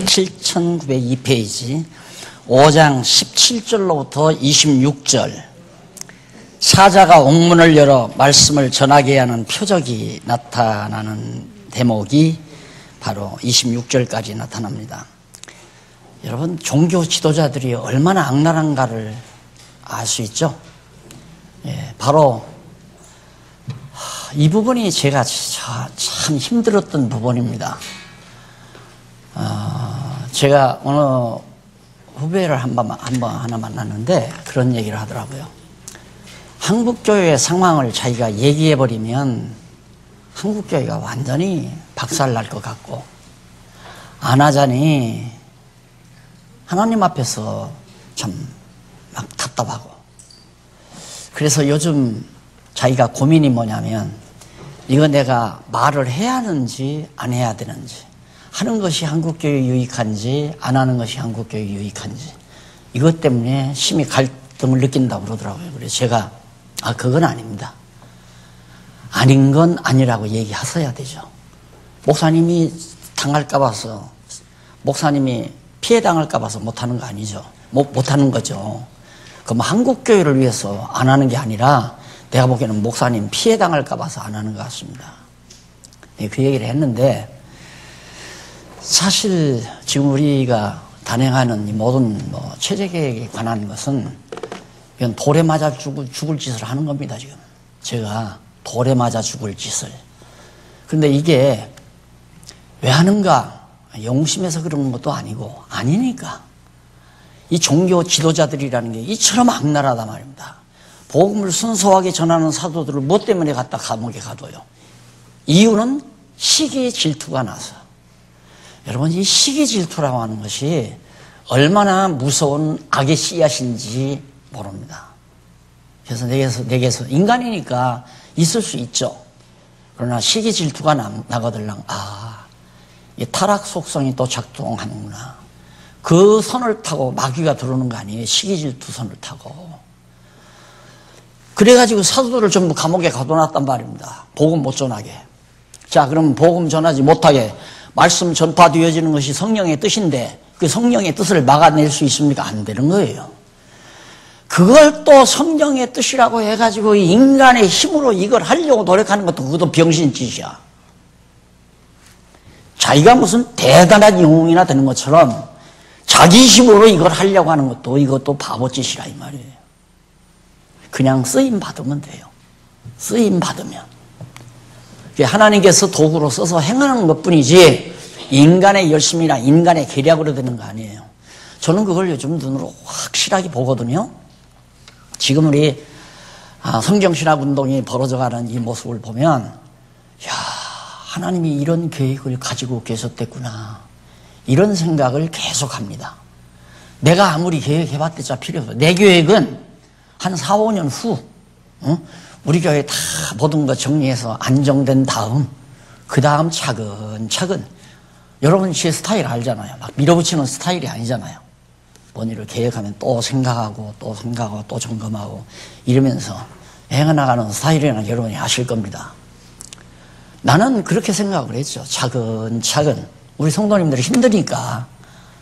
7902페이지 5장 17절로부터 26절 사자가 옥문을 열어 말씀을 전하게 하는 표적이 나타나는 대목이 바로 26절까지 나타납니다. 여러분, 종교 지도자들이 얼마나 악랄한가를 알 수 있죠? 바로 이 부분이 제가 참 힘들었던 부분입니다. 제가 어느 후배를 하나 만났는데 그런 얘기를 하더라고요. 한국교회의 상황을 자기가 얘기해버리면 한국교회가 완전히 박살날 것 같고 안 하자니 하나님 앞에서 참 막 답답하고, 그래서 요즘 자기가 고민이 뭐냐면 이거 내가 말을 해야 하는지 안 해야 되는지, 하는 것이 한국교회에 유익한지 안 하는 것이 한국교회에 유익한지, 이것 때문에 심히 갈등을 느낀다고 그러더라고요. 그래서 제가 그건 아닙니다. 아닌 건 아니라고 얘기하셔야 되죠. 목사님이 당할까 봐서, 목사님이 피해 당할까 봐서 못하는 거 아니죠. 못하는 거죠. 그럼 한국교회를 위해서 안 하는 게 아니라 내가 보기에는 목사님 피해 당할까 봐서 안 하는 것 같습니다. 그 얘기를 했는데, 사실 지금 우리가 단행하는 이 모든 체제개혁에 관한 것은 이건 돌에 맞아 죽을 짓을 하는 겁니다. 지금 제가 돌에 맞아 죽을 짓을. 그런데 이게 왜 하는가? 영심해서 그러는 것도 아니고, 아니니까. 이 종교 지도자들이라는 게 이처럼 악랄하단 말입니다. 복음을 순수하게 전하는 사도들을 뭐 때문에 갖다 감옥에 가둬요? 이유는 시기 질투가 나서. 여러분, 이 시기 질투라고 하는 것이 얼마나 무서운 악의 씨앗인지 모릅니다. 그래서 내게서 인간이니까 있을 수 있죠. 그러나 시기 질투가 나거들랑 이 타락 속성이 또 작동하는구나. 그 선을 타고 마귀가 들어오는 거 아니에요? 시기 질투 선을 타고. 그래가지고 사도들을 전부 감옥에 가둬놨단 말입니다. 복음 못 전하게. 자, 그럼 복음 전하지 못하게 말씀 전파되어지는 것이 성령의 뜻인데 그 성령의 뜻을 막아낼 수 있습니까? 안 되는 거예요. 그걸 또 성령의 뜻이라고 해가지고 인간의 힘으로 이걸 하려고 노력하는 것도 그것도 병신짓이야. 자기가 무슨 대단한 영웅이나 되는 것처럼 자기 힘으로 이걸 하려고 하는 것도 이것도 바보짓이라 이 말이에요. 그냥 쓰임 받으면 돼요. 쓰임 받으면. 하나님께서 도구로 써서 행하는 것뿐이지 인간의 열심이나 인간의 계략으로 되는 거 아니에요. 저는 그걸 요즘 눈으로 확실하게 보거든요. 지금 우리 성경신학 운동이 벌어져가는 이 모습을 보면, 하나님이 이런 계획을 가지고 계셨댔구나, 이런 생각을 계속합니다. 내가 아무리 계획해봤자 필요 없어. 내 계획은 한 4, 5년 후 우리 교회 다 모든 거 정리해서 안정된 다음, 그 다음 차근차근. 여러분 제 스타일 알잖아요. 막 밀어붙이는 스타일이 아니잖아요. 뭔 일을 계획하면 또 생각하고 또 생각하고 또 점검하고 이러면서 행해나가는 스타일이라는 여러분이 아실 겁니다. 나는 그렇게 생각을 했죠. 차근차근. 우리 성도님들이 힘드니까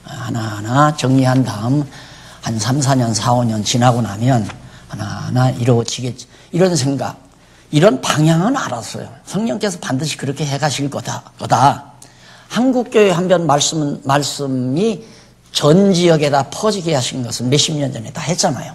하나하나 정리한 다음 한 3, 4년, 4, 5년 지나고 나면 하나하나 이루어지겠지. 이런 생각, 이런 방향은 알았어요. 성령께서 반드시 그렇게 해가실 거다. 한국교회 한변 말씀이 전 지역에다 퍼지게 하신 것은 몇십 년 전에 다 했잖아요.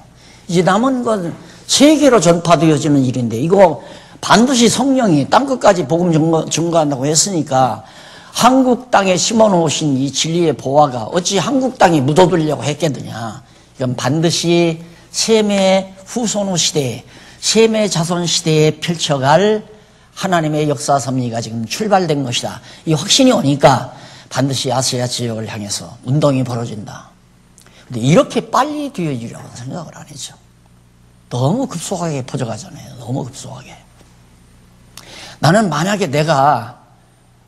이제 남은 건 세계로 전파되어지는 일인데 이거 반드시 성령이 땅끝까지 복음 증거한다고 했으니까 한국 땅에 심어놓으신 이 진리의 보화가 어찌 한국 땅에 묻어두려고 했겠느냐. 이건 반드시 셈의 후손의 시대에, 셈의 자손 시대에 펼쳐갈 하나님의 역사 섭리가 지금 출발된 것이다. 이 확신이 오니까 반드시 아시아 지역을 향해서 운동이 벌어진다. 근데 이렇게 빨리 되어지려고 생각을 안 했죠. 너무 급속하게 퍼져가잖아요. 너무 급속하게. 나는 만약에 내가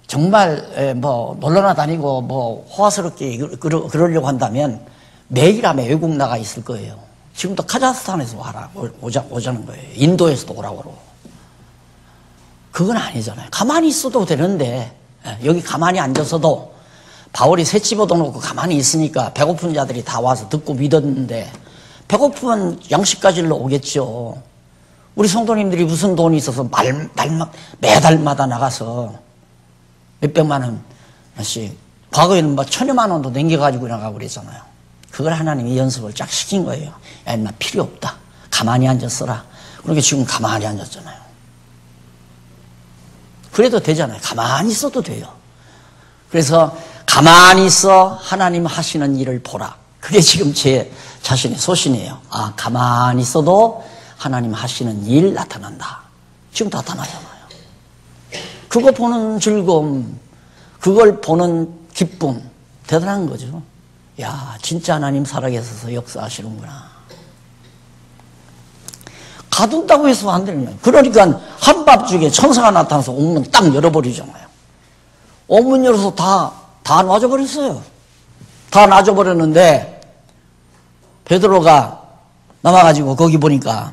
정말 놀러나 다니고 호화스럽게 그러려고 한다면 매일 아마 외국 나가 있을 거예요. 지금도 카자흐스탄에서 오자는 거예요. 인도에서도 오라고. 그건 아니잖아요. 가만히 있어도 되는데, 여기 가만히 앉아서도 바울이 새 집어넣고 가만히 있으니까 배고픈 자들이 다 와서 듣고 믿었는데 배고프면 양식 가지러 오겠죠. 우리 성도님들이 무슨 돈이 있어서 매달마다 나가서 몇백만 원씩, 과거에는 뭐 1000여만 원도 남겨가지고 나가고 그랬잖아요. 그걸 하나님이 연습을 쫙 시킨 거예요. 야, 인마 필요 없다. 가만히 앉았어라. 그러니까 지금 가만히 앉았잖아요. 그래도 되잖아요. 가만히 있어도 돼요. 그래서 가만히 있어 하나님 하시는 일을 보라. 그게 지금 제 자신의 소신이에요. 아, 가만히 있어도 하나님 하시는 일 나타난다. 지금 나타나잖아요. 그거 보는 즐거움, 그걸 보는 기쁨, 대단한 거죠. 야, 진짜 하나님 살아계셔서 역사하시는구나. 가둔다고 해서 안 되는 거예요. 그러니까 한밤중에 천사가 나타나서 옥문 딱 열어버리잖아요. 옥문 열어서 다 놔줘버렸어요. 다 놔줘버렸는데 베드로가 남아가지고 거기 보니까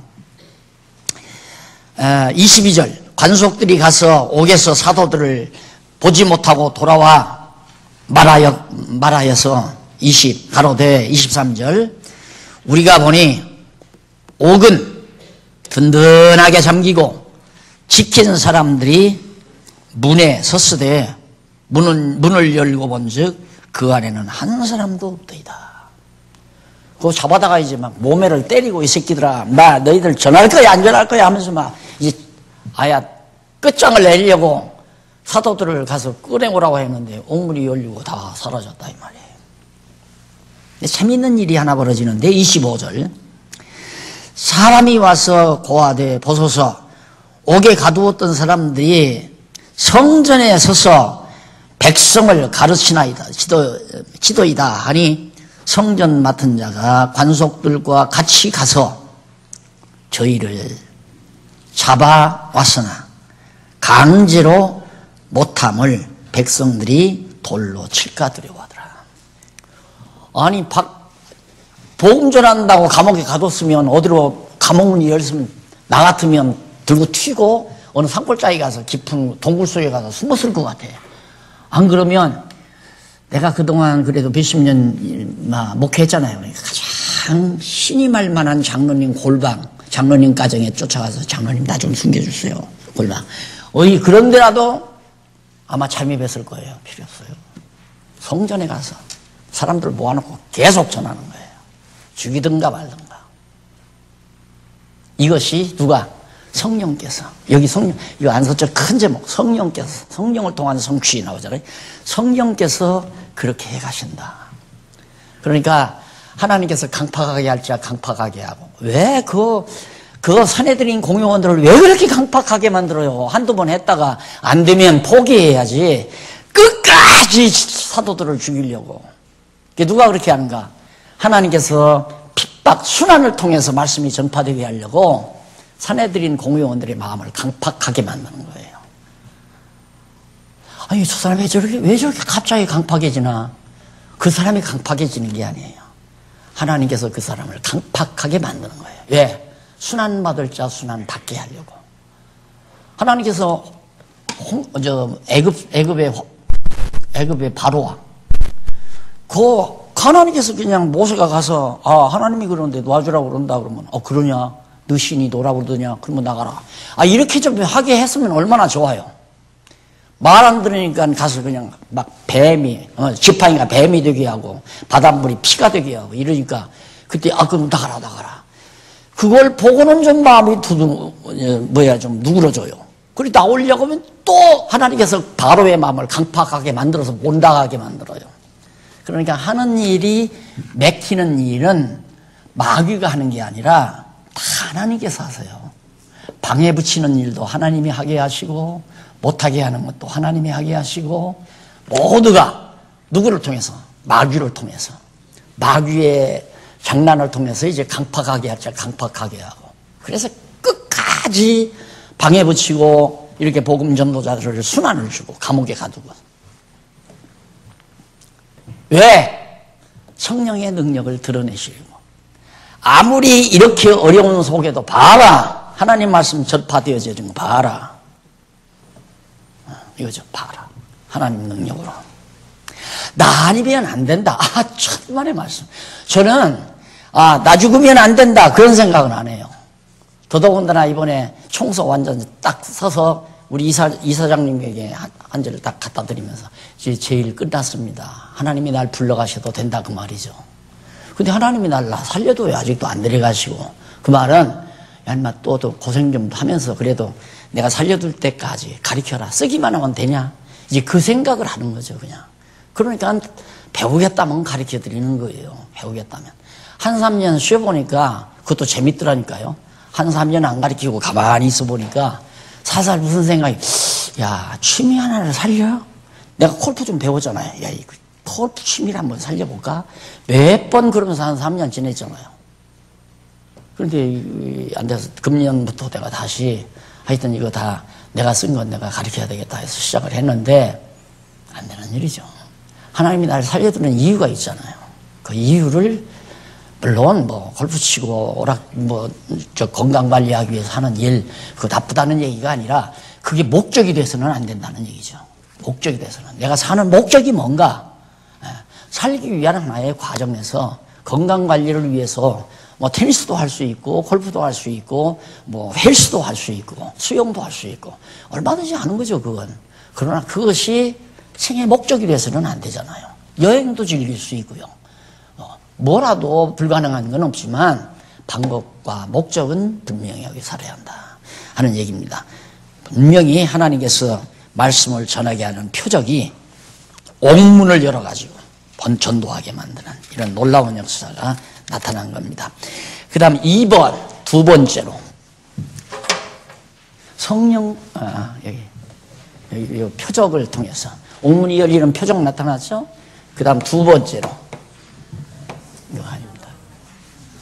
22절 관속들이 가서 옥에서 사도들을 보지 못하고 돌아와 말하여서 ga로되 23절 우리가 보니 옥은 든든하게 잠기고 지킨 사람들이 문에 섰으되 문을 열고 본즉 그 안에는 한 사람도 없더이다. 그거 잡아다가 이제 막 모매를 때리고 이 새끼들아, 나 너희들 전할 거야 안 전할 거야 하면서 막 이제 아야 끝장을 내려고 사도들을 가서 꺼내오라고 했는데 옥문이 열리고 다 사라졌다 이 말이에요. 재밌는 일이 하나 벌어지는데 25절 사람이 와서 고하되 보소서 옥에 가두었던 사람들이 성전에 서서 백성을 가르치나이다 지도이다 하니 성전 맡은 자가 관속들과 같이 가서 저희를 잡아왔으나 강제로 못함을 백성들이 돌로 칠까 두려워하더라. 아니 복음 전한다고 감옥에 가뒀으면 어디로 감옥문이 열렸으면 나 같으면 들고 튀고 어느 산골짜기 가서 깊은 동굴 속에 가서 숨었을 것 같아. 안 그러면 내가 그동안 그래도 몇십 년 목회했잖아요. 가장 신이 말 만한 장로님 골방, 장로님 가정에 쫓아가서 장로님 나 좀 숨겨주세요. 골방. 그런 데라도 아마 잠입했을 거예요. 필요 없어요. 성전에 가서 사람들 모아놓고 계속 전하는 거예요. 죽이든가 말든가. 이것이 누가? 성령께서. 여기 성령, 이거 안서절 큰 제목. 성령께서. 성령을 통한 성취 나오잖아요. 성령께서 그렇게 해 가신다. 그러니까 하나님께서 강팍하게 할 자 강팍하게 하고. 왜 그 사내들인 공용원들을 왜 그렇게 강팍하게 만들어요? 한두 번 했다가 안 되면 포기해야지. 끝까지 사도들을 죽이려고. 누가 그렇게 하는가? 하나님께서 핍박, 순환을 통해서 말씀이 전파되게 하려고 사내들인 공용원들의 마음을 강팍하게 만드는 거예요. 아니, 저 사람이 왜 저렇게 갑자기 강팍해지나? 그 사람이 강팍해지는 게 아니에요. 하나님께서 그 사람을 강팍하게 만드는 거예요. 왜? 순환받을 자 순환 받게 하려고. 하나님께서 애굽의 바로와 하나님께서 그냥 모세가 가서 하나님이 그러는데 놔주라고 그런다 그러면 그러냐? 너 신이 노라고 그러더냐? 그러면 나가라. 이렇게 좀 하게 했으면 얼마나 좋아요. 말 안 들으니까 가서 그냥 막 지팡이가 뱀이 되게 하고 바닷물이 피가 되게 하고 이러니까 그때 그럼 나가라. 그걸 보고는 좀 마음이 좀 누그러져요. 그리고 나오려고 하면 또 하나님께서 바로의 마음을 강팍하게 만들어서 못 나가게 만들어요. 그러니까 하는 일이 맥히는 일은 마귀가 하는 게 아니라 다 하나님께서 하세요. 방해 붙이는 일도 하나님이 하게 하시고 못하게 하는 것도 하나님이 하게 하시고 모두가 누구를 통해서? 마귀를 통해서. 마귀의 장난을 통해서 이제 강팍하게 할 자 강팍하게 하고. 그래서 끝까지 방해 붙이고 이렇게 복음 전도자들을 순환을 주고 감옥에 가두고. 왜? 성령의 능력을 드러내시려고. 아무리 이렇게 어려운 속에도 봐라. 하나님 말씀 전파되어지는 거 봐라. 이거죠. 봐라. 하나님 능력으로. 나 아니면 안 된다. 천만의 말씀. 저는, 나 죽으면 안 된다. 그런 생각은 안 해요. 더더군다나 이번에 총서 완전 딱 서서 우리 이사장님에게 한 절을 딱 갖다 드리면서 이제 제일 끝났습니다. 하나님이 날 불러가셔도 된다. 그 말이죠. 근데 하나님이 날 살려도 왜 아직도 안 데려가시고, 그 말은, 야, 인마 또 고생 좀 하면서 그래도 내가 살려둘 때까지 가르쳐라. 쓰기만 하면 되냐? 이제 그 생각을 하는 거죠, 그냥. 그러니까 배우겠다면 가르쳐 드리는 거예요. 배우겠다면. 한 3년 쉬어보니까 그것도 재밌더라니까요. 한 3년 안 가르치고 가만히 있어 보니까 사살 무슨 생각이, 야, 취미 하나를 살려? 내가 골프 좀 배웠잖아요. 야, 이 골프 취미를 한번 살려볼까? 몇 번 그러면서 한 3년 지냈잖아요. 그런데 안 돼서 금년부터 내가 다시 하여튼 이거 다 내가 쓴 건 내가 가르쳐야 되겠다 해서 시작을 했는데 안 되는 일이죠. 하나님이 나를 살려두는 이유가 있잖아요. 그 이유를 물론 뭐 골프 치고 건강 관리하기 위해서 하는 일, 그거 나쁘다는 얘기가 아니라 그게 목적이 돼서는 안 된다는 얘기죠. 목적이 돼서는. 내가 사는 목적이 뭔가? 살기 위한 하나의 과정에서 건강 관리를 위해서 뭐 테니스도 할 수 있고 골프도 할 수 있고 뭐 헬스도 할 수 있고 수영도 할 수 있고 얼마든지 하는 거죠, 그건. 그러나 그것이 생의 목적이 돼서는 안 되잖아요. 여행도 즐길 수 있고요. 뭐라도 불가능한 건 없지만 방법과 목적은 분명히 여기 살아야 한다 하는 얘기입니다. 분명히 하나님께서 말씀을 전하게 하는 표적이 옥문을 열어가지고 전도하게 만드는 이런 놀라운 역사가 나타난 겁니다. 그 다음 2번, 두 번째로 성령, 여기 표적을 통해서 옥문이 열리는 표적 나타났죠? 그 다음 두 번째로 이거 아닙니다.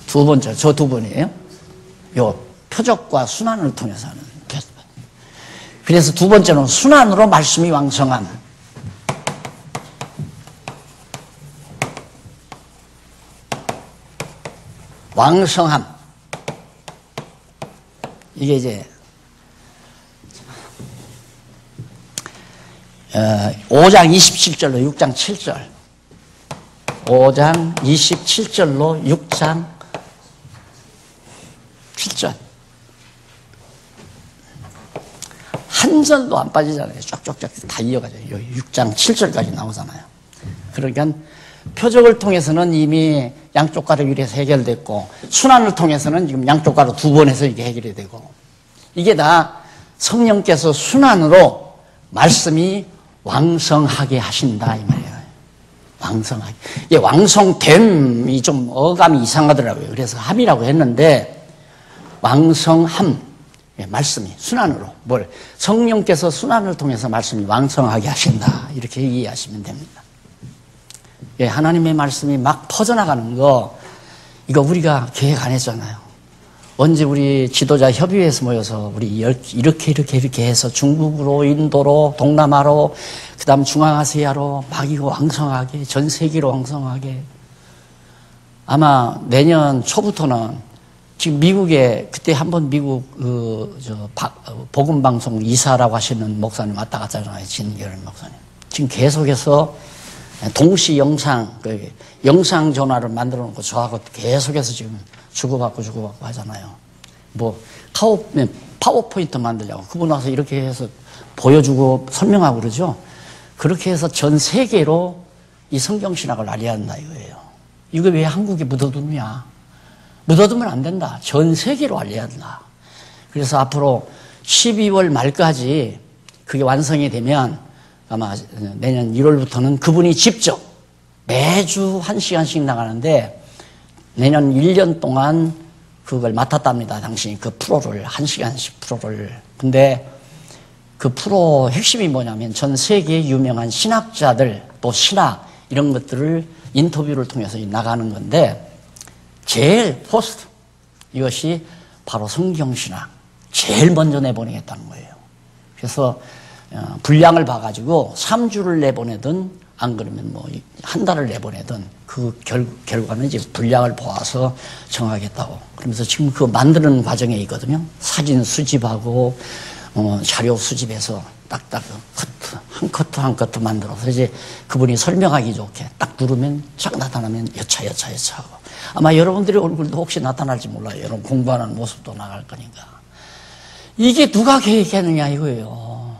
두 번째, 저 두 번이에요. 요 표적과 순환을 통해서 하는. 그래서 두 번째는 순환으로 말씀이 왕성함. 왕성함. 이게 이제 5장 27절로 6장 7절. 5장 27절로 6장 7절. 한 절도 안 빠지잖아요. 쫙쫙쫙 다 이어가죠. 6장 7절까지 나오잖아요. 그러니까 표적을 통해서는 이미 양쪽 가로 유래해서 해결됐고, 순환을 통해서는 지금 양쪽 가로 두 번 해서 이게 해결이 되고, 이게 다 성령께서 순환으로 말씀이 왕성하게 하신다 이 말이에요. 왕성하게. 이게 왕성됨이 좀 어감이 이상하더라고요. 그래서 함이라고 했는데 왕성함. 말씀이 순환으로 뭘 성령께서 순환을 통해서 말씀이 왕성하게 하신다 이렇게 이해하시면 됩니다. 예, 하나님의 말씀이 막 퍼져나가는 거 이거 우리가 계획 안 했잖아요. 언제 우리 지도자 협의회에서 모여서 우리 이렇게 해서 중국으로 인도로 동남아로 그다음 중앙아시아로 막 이거 왕성하게 전 세계로 왕성하게 아마 내년 초부터는 지금 미국에 그때 한번 미국 복음방송 이사라고 하시는 목사님 왔다 갔잖아요. 진결 목사님. 지금 계속해서 동시 영상 전화를 만들어 놓고 저하고 계속해서 지금 주고받고 하잖아요. 뭐 파워포인트 만들려고 그분 와서 이렇게 해서 보여주고 설명하고 그러죠. 그렇게 해서 전 세계로 이 성경신학을 알려야 한다 이거예요. 이거 왜 한국에 묻어두느냐. 묻어두면 안 된다. 전 세계로 알려야 한다. 그래서 앞으로 12월 말까지 그게 완성이 되면 아마 내년 1월부터는 그분이 직접 매주 1시간씩 나가는데 내년 1년 동안 그걸 맡았답니다. 당신이 그 프로를 1시간씩 프로를. 근데 그 프로 핵심이 뭐냐면 전 세계 유명한 신학자들 또 신학 이런 것들을 인터뷰를 통해서 나가는 건데 제일 포스트 이것이 바로 성경신학 제일 먼저 내보내겠다는 거예요. 그래서 분량을 봐가지고 3주를 내보내든 안 그러면 뭐 한 달을 내보내든 그 결과는 이제 분량을 보아서 정하겠다고 그러면서 지금 그거 만드는 과정에 있거든요. 사진 수집하고 자료 수집해서 딱딱 커트 한 커트 만들어서 이제 그분이 설명하기 좋게 딱 누르면 쫙 나타나면 여차 하고. 아마 여러분들의 얼굴도 혹시 나타날지 몰라요. 여러분 공부하는 모습도 나갈 거니까. 이게 누가 계획했느냐 이거예요.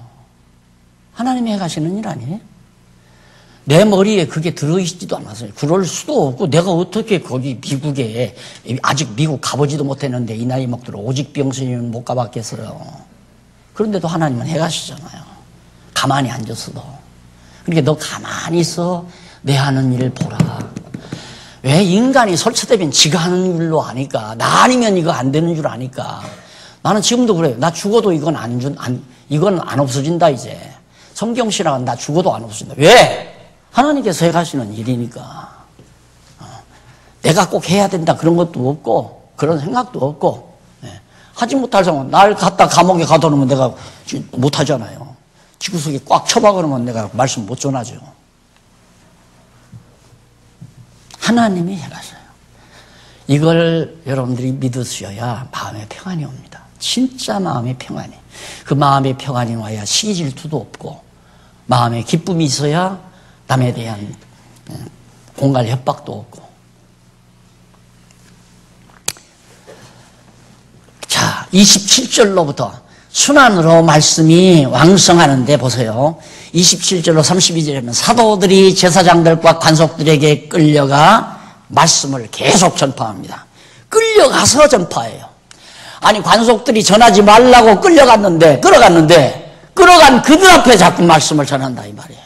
하나님이 해가시는 일 아니에요? 내 머리에 그게 들어있지도 않았어요. 그럴 수도 없고 내가 어떻게 거기 미국에 아직 미국 가보지도 못했는데 이 나이 먹도록 오직 병신이면 못 가봤겠어요. 그런데도 하나님은 해가시잖아요. 가만히 앉았어도. 그러니까 너 가만히 있어. 내 하는 일을 보라. 왜 인간이 설치되면 지가 하는 일로 아니까. 나 아니면 이거 안 되는 줄 아니까. 나는 지금도 그래요. 나 죽어도 이건 이건 안 없어진다 이제. 성경신학은 나 죽어도 안 없어진다. 왜? 하나님께서 해가시는 일이니까. 내가 꼭 해야 된다 그런 것도 없고 그런 생각도 없고 하지 못할 상황 날 갖다 감옥에 가둬놓으면 내가 못하잖아요. 지구석에 꽉 쳐박으면 내가 말씀 못 전하죠. 하나님이 해가셔요. 이걸 여러분들이 믿으셔야 마음의 평안이 옵니다. 진짜 마음의 평안이. 그 마음의 평안이 와야 시기 질투도 없고 마음의 기쁨이 있어야 남에 대한 공갈 협박도 없고. 자, 27절로부터 순환으로 말씀이 왕성하는데 보세요. 27절로 32절에 보면 사도들이 제사장들과 관속들에게 끌려가 말씀을 계속 전파합니다. 끌려가서 전파해요. 아니 관속들이 전하지 말라고 끌어갔는데 끌어간 그들 앞에 자꾸 말씀을 전한다 이 말이에요.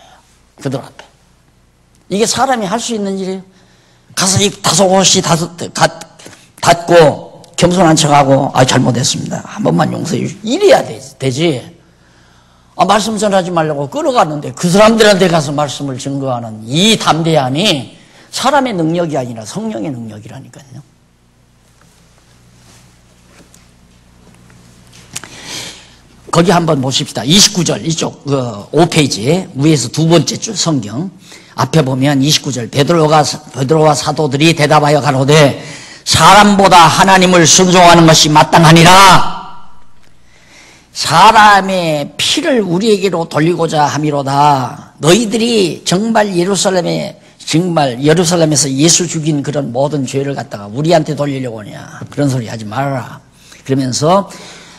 그들 앞에. 이게 사람이 할 수 있는 일이에요. 가서 입 다소곳이 닫고 겸손한 척하고 잘못했습니다. 한 번만 용서해 주시오. 이래야 되지. 말씀 전하지 말라고 끌어갔는데 그 사람들한테 가서 말씀을 증거하는 이 담대함이 사람의 능력이 아니라 성령의 능력이라니까요. 거기 한번 보십시다. 29절 이쪽 5페이지에 위에서 두 번째 줄 성경 앞에 보면 29절 베드로와 사도들이 대답하여 가로되 사람보다 하나님을 순종하는 것이 마땅하니라. 사람의 피를 우리에게로 돌리고자 함이로다. 너희들이 정말 예루살렘에서 예수 죽인 그런 모든 죄를 갖다가 우리한테 돌리려고 하냐. 그런 소리 하지 말아라. 그러면서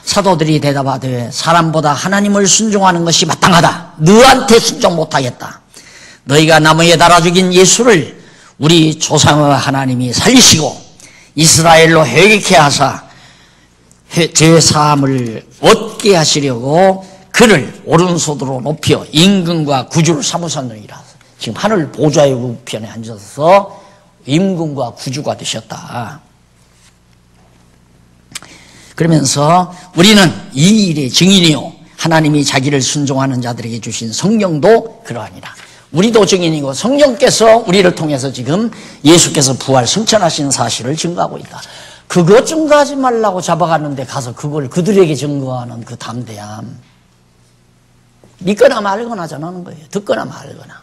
사도들이 대답하되 사람보다 하나님을 순종하는 것이 마땅하다. 너한테 순종 못하겠다. 너희가 나무에 달아 죽인 예수를 우리 조상의 하나님이 살리시고 이스라엘로 회개케 하사 죄사함을 얻게 하시려고 그를 오른손으로 높여 임금과 구주를 삼으셨느니라. 지금 하늘 보좌의 우편에 앉아서 임금과 구주가 되셨다. 그러면서 우리는 이 일의 증인이요 하나님이 자기를 순종하는 자들에게 주신 성령도 그러하니라. 우리도 증인이고 성령께서 우리를 통해서 지금 예수께서 부활 승천하신 사실을 증거하고 있다. 그거 증거하지 말라고 잡아갔는데 가서 그걸 그들에게 증거하는 그 담대함. 믿거나 말거나 전하는 거예요. 듣거나 말거나.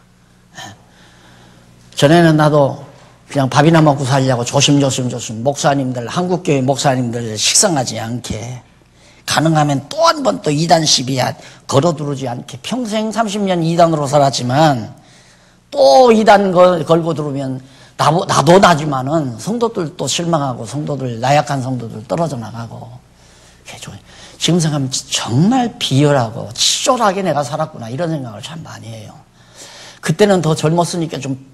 전에는 나도 그냥 밥이나 먹고 살려고 조심조심 목사님들, 한국교회 목사님들 식상하지 않게 가능하면 또 한 번 또 이단 시비야 걸어두르지 않게 평생 30년 이단으로 살았지만 또 이단 걸고 들어오면 나도 나지만은 성도들도 실망하고 성도들 나약한 성도들 떨어져 나가고. 지금 생각하면 정말 비열하고 치졸하게 내가 살았구나 이런 생각을 참 많이 해요. 그때는 더 젊었으니까 좀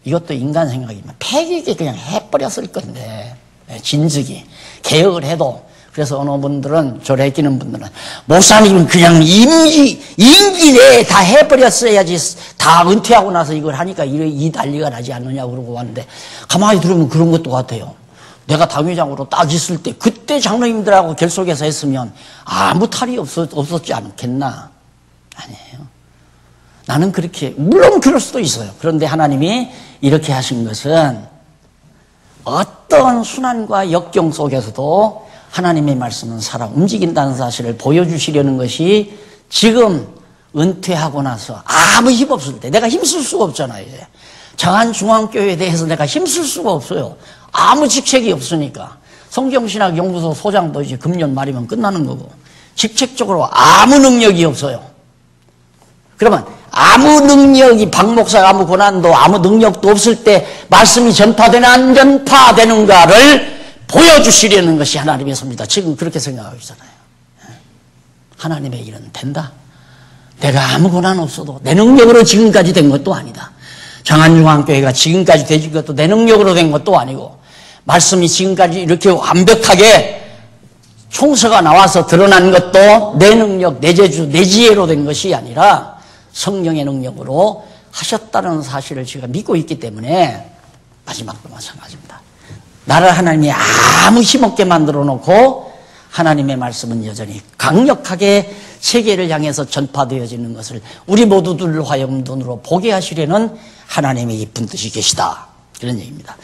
이것도 인간 생각이지만 패기있게 그냥 해버렸을 건데 진즉이 개혁을 해도. 그래서 어느 분들은 저를 아끼는 분들은 목사님은 그냥 임기 내에 다 해버렸어야지 다 은퇴하고 나서 이걸 하니까 이 난리가 나지 않느냐고 그러고 왔는데 가만히 들으면 그런 것도 같아요. 내가 당회장으로 딱 있을 때 그때 장로님들하고 결속해서 했으면 아무 탈이 없었지 않겠나? 아니에요. 나는 그렇게 물론 그럴 수도 있어요. 그런데 하나님이 이렇게 하신 것은 어떤 순환과 역경 속에서도 하나님의 말씀은 살아 움직인다는 사실을 보여주시려는 것이 지금 은퇴하고 나서 아무 힘 없을 때 내가 힘쓸 수가 없잖아요. 이제 장안중앙교회에 대해서 내가 힘쓸 수가 없어요. 아무 직책이 없으니까. 성경신학연구소 소장도 이제 금년 말이면 끝나는 거고 직책적으로 아무 능력이 없어요. 그러면 아무 능력이 박 목사가 아무 고난도 아무 능력도 없을 때 말씀이 전파되나 안 전파되는가를 보여주시려는 것이 하나님의 섭니다. 지금 그렇게 생각하고 있잖아요. 하나님의 일은 된다. 내가 아무 고난 없어도 내 능력으로 지금까지 된 것도 아니다. 장안중앙교회가 지금까지 되진 것도 내 능력으로 된 것도 아니고 말씀이 지금까지 이렇게 완벽하게 총서가 나와서 드러난 것도 내 능력, 내 재주, 내 지혜로 된 것이 아니라 성령의 능력으로 하셨다는 사실을 제가 믿고 있기 때문에 마지막도 마찬가지입니다. 나를 하나님이 아무 힘없게 만들어 놓고 하나님의 말씀은 여전히 강력하게 세계를 향해서 전파되어지는 것을 우리 모두들로 하여금 눈으로 보게 하시려는 하나님의 깊은 뜻이 계시다. 그런 얘기입니다.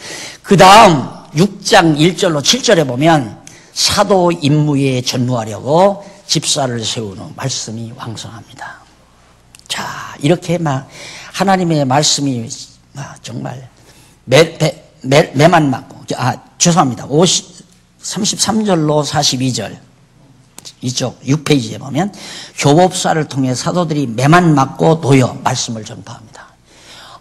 그 다음 6장 1절로 7절에 보면 사도 임무에 전무하려고 집사를 세우는 말씀이 왕성합니다. 자, 이렇게 막 하나님의 말씀이 정말 매만 맞고, 죄송합니다. 33절로 42절 이쪽 6페이지에 보면 교법사를 통해 사도들이 매만 맞고 놓여 말씀을 전파합니다.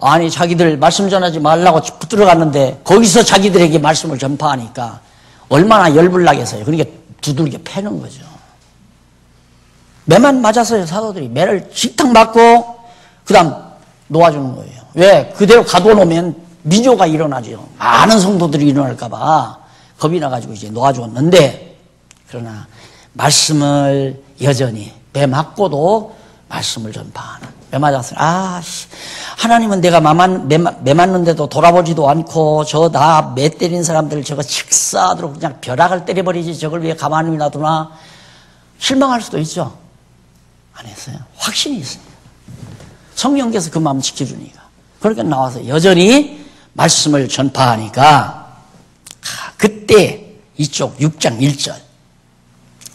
아니 자기들 말씀 전하지 말라고 들어갔는데 거기서 자기들에게 말씀을 전파하니까 얼마나 열불나겠어요. 그러니까 두들겨 패는 거죠. 매만 맞았어요. 사도들이 매를 식탁 맞고 그 다음 놓아주는 거예요. 왜? 그대로 가둬놓으면 미조가 일어나죠. 많은 성도들이 일어날까 봐 겁이 나가지고 이제 놓아주었는데, 그러나 말씀을 여전히 매 맞고도 말씀을 전파하는. 매 맞았어요. 하나님은 내가 매 맞는데도 돌아보지도 않고 저 나 매 때린 사람들 저거 직사하도록 그냥 벼락을 때려버리지 저걸 왜 가만히 놔두나. 실망할 수도 있죠. 안 했어요. 확신이 있습니다. 성령께서 그 마음 지켜주니까. 그러니까 나와서 여전히 말씀을 전파하니까 그때 이쪽 6장 1절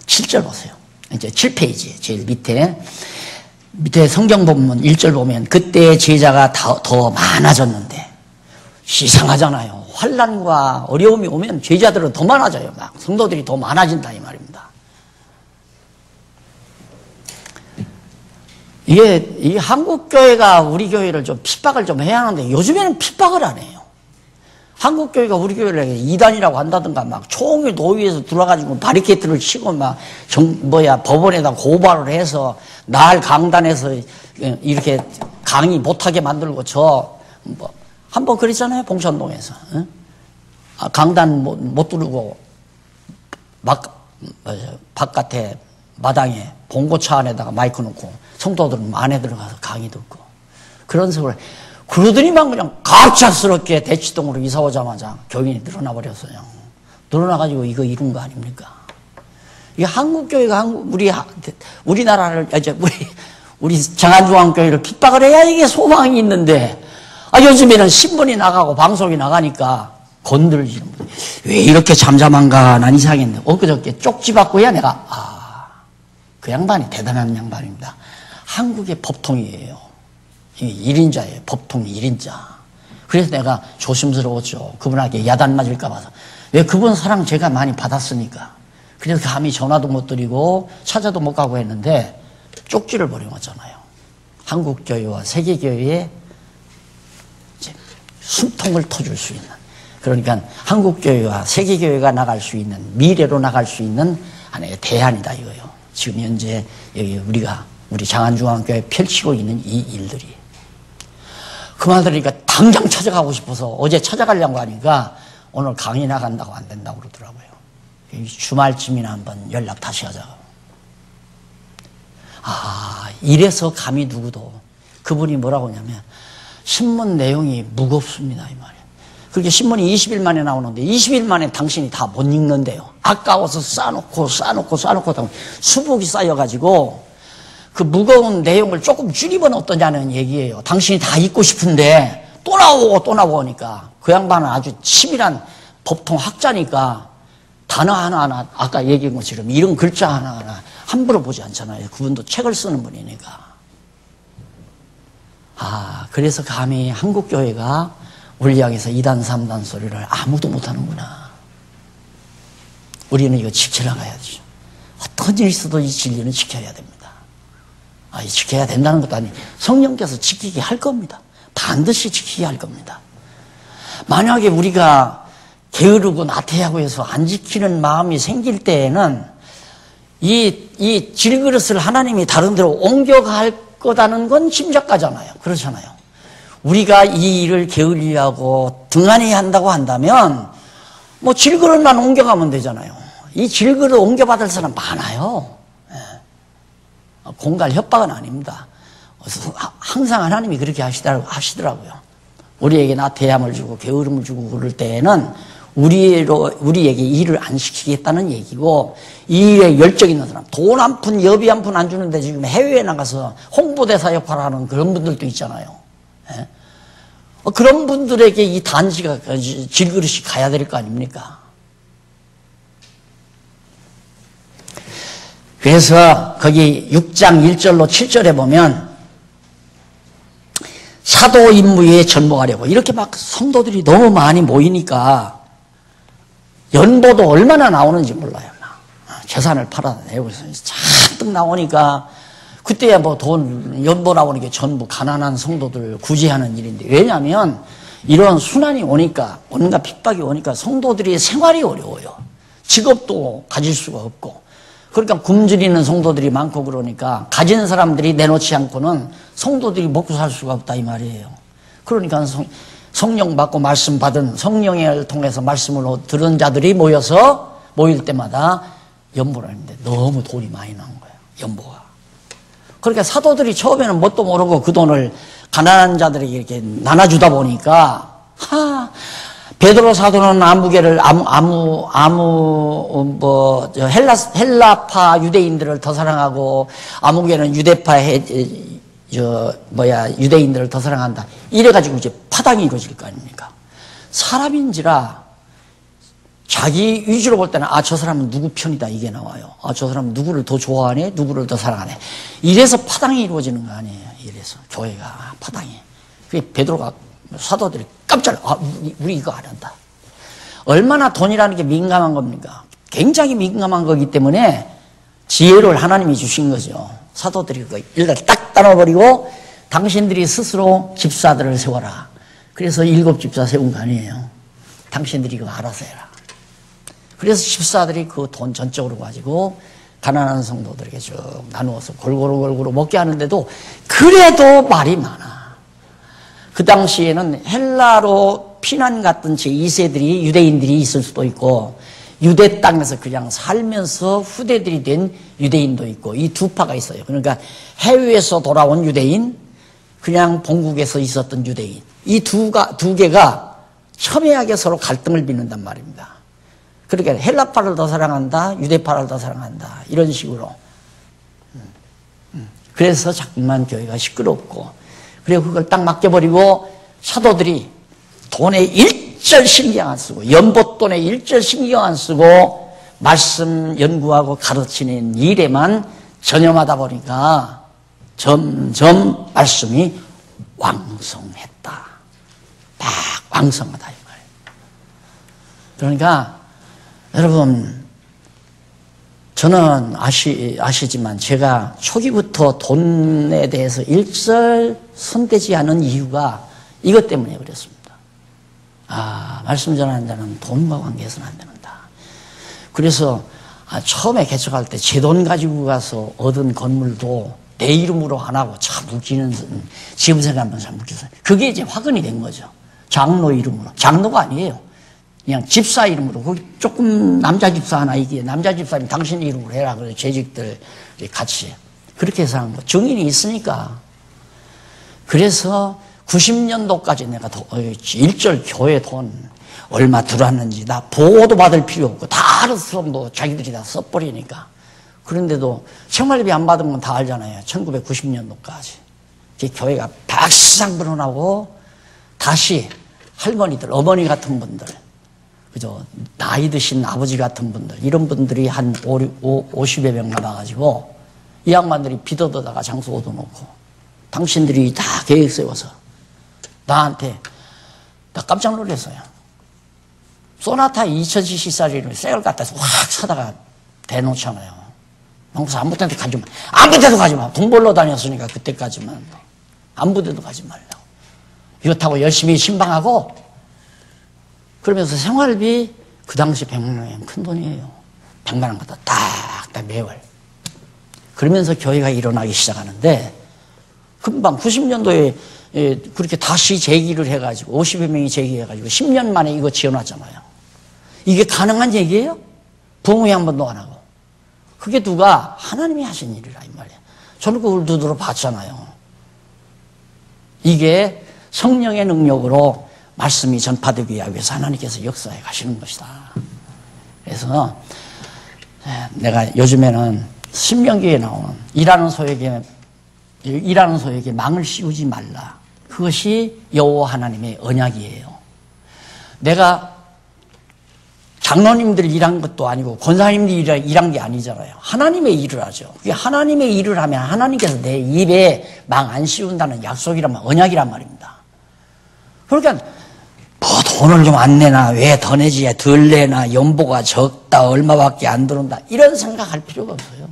7절 보세요. 이제 7페이지 제일 밑에 성경 본문 1절 보면 그때 제자가 더 많아졌는데, 이상하잖아요. 환난과 어려움이 오면 제자들은 더 많아져요. 막 성도들이 더 많아진다 이 말입니다. 이 한국 교회가 우리 교회를 좀 핍박을 좀 해야 하는데 요즘에는 핍박을 안 해요. 한국 교회가 우리 교회를 이단이라고 한다든가 막 총회 노위에서 들어가지고 바리케이트를 치고 막 법원에다 고발을 해서 날 강단에서 이렇게 강의 못하게 만들고 한번 그랬잖아요. 봉천동에서 강단 못 두르고 바깥에 마당에 봉고차 안에다가 마이크 놓고 성도들은 안에 들어가서 강의 듣고 그런 식으로 그러더니만 그냥 갑작스럽게 대치동으로 이사 오자마자 교인이 늘어나 버렸어요. 늘어나가지고 이거 이룬 거 아닙니까? 이게 한국교회가 우리나라를 이제 우리 장안중앙교회를 핍박을 해야 이게 소망이 있는데, 요즘에는 신문이 나가고 방송이 나가니까 건들지. 왜 이렇게 잠잠한가 난 이상했는데 엊그저께 쪽지받고야 내가 그 양반이 대단한 양반입니다. 한국의 법통이에요. 1인자예요. 법통 1인자. 그래서 내가 조심스러웠죠. 그분에게 야단 맞을까 봐서. 왜? 그분 사랑 제가 많이 받았으니까. 그래서 감히 전화도 못 드리고 찾아도 못 가고 했는데 쪽지를 보내왔잖아요. 한국교회와 세계교회에 숨통을 터줄 수 있는, 그러니까 한국교회와 세계교회가 나갈 수 있는, 미래로 나갈 수 있는 하나의 대안이다 이거예요. 지금 현재 여기 우리 장안중앙교회 펼치고 있는 이 일들이. 그 말 들으니까 당장 찾아가고 싶어서 어제 찾아가려고 하니까 오늘 강의 나간다고 안 된다고 그러더라고요. 주말쯤이나 한번 연락 다시 하자고. 이래서 감히 누구도, 그분이 뭐라고 하냐면 신문 내용이 무겁습니다 이 말이에요. 그렇게 신문이 20일 만에 나오는데 20일 만에 당신이 다 못 읽는데요. 아까워서 쌓아놓고 수북이 쌓여가지고 그 무거운 내용을 조금 줄이면 어떠냐는 얘기예요. 당신이 다 읽고 싶은데 또 나오고 하니까 그 양반은 아주 치밀한 법통 학자니까 단어 하나하나 아까 얘기한 것처럼 이런 글자 하나하나 함부로 보지 않잖아요. 그분도 책을 쓰는 분이니까. 그래서 감히 한국교회가 우리 향해서 2단 3단 소리를 아무도 못하는구나. 우리는 이거 지켜나가야죠. 어떤 일이 있어도 이 진리는 지켜야 됩니다. 지켜야 된다는 것도 아니에요. 성령께서 지키게 할 겁니다. 반드시 지키게 할 겁니다. 만약에 우리가 게으르고 나태하고 해서 안 지키는 마음이 생길 때에는 이 질그릇을 하나님이 다른 데로 옮겨갈 거다는 건 짐작가잖아요. 그렇잖아요. 우리가 이 일을 게을리하고 등한히 한다고 한다면 뭐 질그릇만 옮겨가면 되잖아요. 이 질그릇 옮겨받을 사람 많아요. 공갈 협박은 아닙니다. 항상 하나님이 그렇게 하시더라고요. 우리에게 나태함을 주고 게으름을 주고 그럴 때에는 우리에게 일을 안 시키겠다는 얘기고, 이 일에 열정 있는 사람, 돈 한 푼, 여비 한 푼 안 주는데 지금 해외에 나가서 홍보대사 역할을 하는 그런 분들도 있잖아요. 그런 분들에게 이 단지가, 질그릇이 가야 될 거 아닙니까? 그래서 거기 6장 1절로 7절에 보면 사도 임무에 전복하려고 이렇게 막 성도들이 너무 많이 모이니까 연보도 얼마나 나오는지 몰라요. 재산을 팔아내고 잔뜩 나오니까 그때야 뭐 돈 연보 나오는 게 전부 가난한 성도들 구제하는 일인데, 왜냐하면 이런 순환이 오니까, 온갖 핍박이 오니까 성도들이 생활이 어려워요. 직업도 가질 수가 없고, 그러니까 굶주리는 성도들이 많고, 그러니까 가진 사람들이 내놓지 않고는 성도들이 먹고 살 수가 없다 이 말이에요. 그러니까 성령 받고 말씀 받은, 성령을 통해서 말씀을 들은 자들이 모일 때마다 연보를 하는데 너무 돈이 많이 나온 거예요. 연보가. 그러니까 사도들이 처음에는 뭣도 모르고 그 돈을 가난한 자들에게 이렇게 나눠주다 보니까, 베드로 사도는 헬라파 유대인들을 더 사랑하고, 아무개는 유대파 유대인들을 더 사랑한다. 이래가지고 이제 파당이 이루어질 거 아닙니까? 사람인지라 자기 위주로 볼 때는 저 사람은 누구 편이다 이게 나와요. 저 사람은 누구를 더 좋아하네, 누구를 더 사랑하네. 이래서 파당이 이루어지는 거 아니에요. 이래서 교회가 파당이. 그게 베드로가, 사도들이 깜짝 우리 이거 안 한다. 얼마나 돈이라는 게 민감한 겁니까? 굉장히 민감한 거기 때문에 지혜를 하나님이 주신 거죠. 사도들이 그 일을 딱 따눠버리고 당신들이 스스로 집사들을 세워라. 그래서 7 집사 세운 거 아니에요. 당신들이 그거 알아서 해라. 그래서 집사들이 그 돈 전적으로 가지고 가난한 성도들에게 쭉 나누어서 골고루 먹게 하는데도 그래도 말이 많아. 그 당시에는 헬라로 피난 갔던 제2세들이 유대인들이 있을 수도 있고, 유대 땅에서 그냥 살면서 후대들이 된 유대인도 있고, 이 두 파가 있어요. 그러니까 해외에서 돌아온 유대인, 그냥 본국에서 있었던 유대인, 이 두 개가 첨예하게 서로 갈등을 빚는단 말입니다. 그러니까 헬라파를 더 사랑한다, 유대파를 더 사랑한다, 이런 식으로. 그래서 자꾸만 교회가 시끄럽고, 그리고 그걸 딱 맡겨버리고 사도들이 돈에 일절 신경 안 쓰고, 연보돈에 일절 신경 안 쓰고 말씀 연구하고 가르치는 일에만 전념하다 보니까 점점 말씀이 왕성했다. 막 왕성하다 이 말이에요. 그러니까 여러분, 저는 아시지만 제가 초기부터 돈에 대해서 일절 손대지 않은 이유가 이것 때문에 그랬습니다. 말씀 전하는 자는 돈과 관계해서는 안 된다. 그래서 처음에 개척할 때 제 돈 가지고 가서 얻은 건물도 내 이름으로 안 하고 참 묵지는 지금생각 한번 잘 묵겠어요. 그게 이제 화근이 된 거죠. 장로 이름으로. 장로가 아니에요. 그냥 집사 이름으로. 거기 조금 남자 집사 하나 이게 남자 집사님 당신 이름으로 해라. 그래서 재직들 같이 그렇게 해서 한 거. 증인이 있으니까. 그래서 90년도까지 내가 일절 교회 돈 얼마 들어왔는지 나 보고도 받을 필요 없고 다 알아서 뭐 자기들이 다 써버리니까. 그런데도 생활비 안 받은 건 다 알잖아요. 1990년도까지. 교회가 박상 불어나고 다시 할머니들, 어머니 같은 분들, 그죠? 나이 드신 아버지 같은 분들, 이런 분들이 한 50여 명 남아가지고 이 양반들이 빚 얻어다가 장소 얻어놓고 당신들이 다 계획 세워서 나한테 나 깜짝 놀랐어요. 소나타 2000cc짜리를 새걸 갖다 확 사다가 대놓잖아요. 왕복사 아무 데도 가지 마. 아무 데도 가지 마. 돈 벌러 다녔으니까 그때까지만. 아무 데도 가지 말라고. 이거 타고 열심히 신방하고 그러면서 생활비 그 당시 100만 원이면 큰 돈이에요. 100만 원 갖다 딱 매월. 그러면서 교회가 일어나기 시작하는데 금방 90년도에 그렇게 다시 재기를 해가지고 50여 명이 재기해가지고 10년 만에 이거 지어놨잖아요. 이게 가능한 얘기예요? 부흥회 한 번도 안 하고. 그게 누가? 하나님이 하신 일이라 이 말이에요. 저는 그걸 눈으로 봤잖아요. 이게 성령의 능력으로 말씀이 전파되기 위해서 하나님께서 역사해 가시는 것이다. 그래서 내가 요즘에는 신명기에 나오는 일하는 소에게 망을 씌우지 말라. 그것이 여호와 하나님의 언약이에요. 내가 장로님들 일한 것도 아니고 권사님들 일한 게 아니잖아요. 하나님의 일을 하죠. 그게 하나님의 일을 하면 하나님께서 내 입에 망 안 씌운다는 약속이란 말, 언약이란 말입니다. 그러니까 뭐 돈을 좀 안 내나, 왜 더 내지, 덜 내나, 연보가 적다, 얼마밖에 안 들어온다, 이런 생각할 필요가 없어요.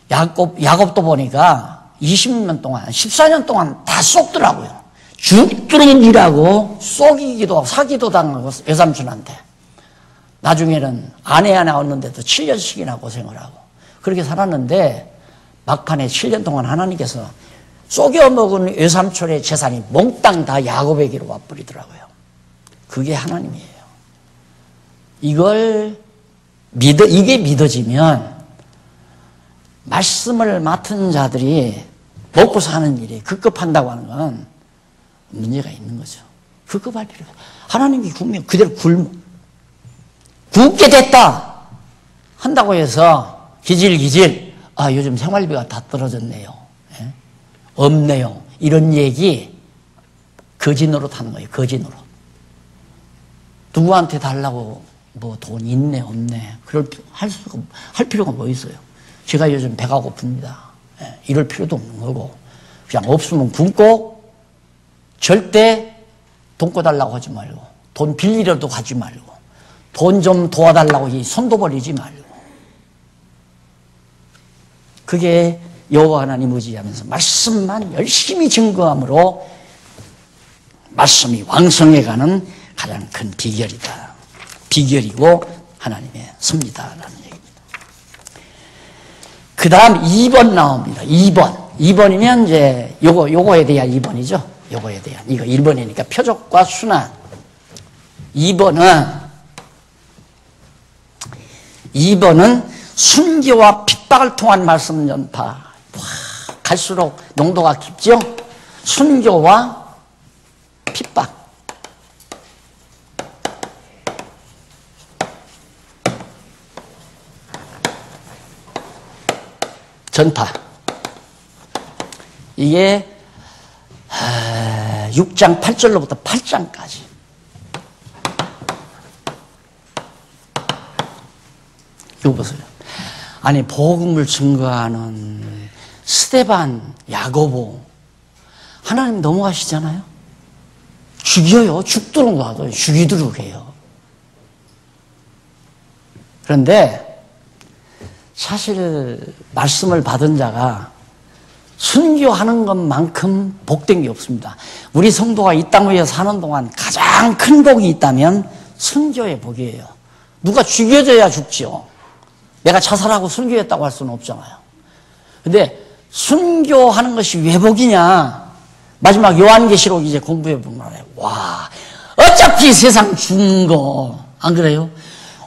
야곱도 보니까 20년 동안, 14년 동안 다 쏙더라고요. 죽도록 일하고 쏙이기도 하고 사기도 당하고 외삼촌한테. 나중에는 아내 하나 얻는데도 7년씩이나 고생을 하고 그렇게 살았는데 막판에 7년 동안 하나님께서 쏘겨먹은 외삼촌의 재산이 몽땅 다 야곱에게로 와버리더라고요. 그게 하나님이에요. 이게 믿어지면 말씀을 맡은 자들이 먹고 사는 일이 급급한다고 하는 건 문제가 있는 거죠. 급급할 필요가 없어요. 하나님이 굶으면 그대로 굶게 됐다 한다고 해서 기질기질 요즘 생활비가 다 떨어졌네요. 예? 없네요. 이런 얘기 거짓노릇 하는 거예요. 거짓노릇. 누구한테 달라고 뭐 돈 있네 없네 할 필요가 뭐 있어요. 제가 요즘 배가 고픕니다. 예? 이럴 필요도 없는 거고 그냥 없으면 굶고 절대 돈 꿔달라고 하지 말고 돈 빌리려도 가지 말고 돈 좀 도와달라고 손도 벌리지 말고 그게 여호와 하나님 의지하면서 말씀만 열심히 증거함으로 말씀이 왕성해가는 가장 큰 비결이다. 비결이고 하나님의 섭리다라는 얘기입니다. 그 다음 2번 나옵니다. 2번이면 이제 요거에 대한 2번이죠. 요거에 대한 이거 1번이니까 표적과 순환. 2번은 순교와 핍박을 통한 말씀 전파. 갈수록 농도가 깊죠? 순교와 핍박. 전파. 이게 6장 8절로부터 8장까지. 이거 보세요. 아니 복음을 증거하는 스데반, 야고보 하나님 넘어가시잖아요. 죽여요. 죽도록 놔둬요. 죽이도록 해요. 그런데 사실 말씀을 받은 자가 순교하는 것만큼 복된 게 없습니다. 우리 성도가 이 땅 위에 사는 동안 가장 큰 복이 있다면 순교의 복이에요. 누가 죽여줘야 죽죠. 내가 자살하고 순교했다고 할 수는 없잖아요. 근데 순교하는 것이 왜 복이냐? 마지막 요한계시록 이제 공부해 보면 알아요. 와, 어차피 세상 죽는 거 안 그래요?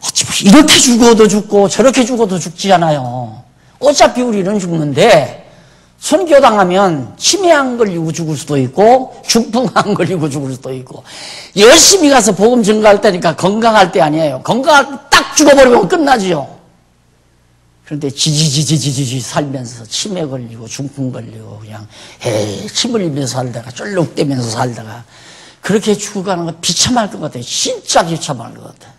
어차피 이렇게 죽어도 죽고 저렇게 죽어도 죽지 않아요. 어차피 우리는 죽는데 순교당하면 치매 안 걸리고 죽을 수도 있고 중풍 안 걸리고 죽을 수도 있고 열심히 가서 복음 증거할 때니까 건강할 때 아니에요. 건강할 때 딱 죽어버리면 끝나지요. 그런데 지지지지지지 살면서 치매 걸리고 중풍 걸리고 그냥 침 흘리면서 살다가 쫄룩대면서 살다가 그렇게 죽어가는 거 비참할 것 같아요. 진짜 비참할 것 같아요.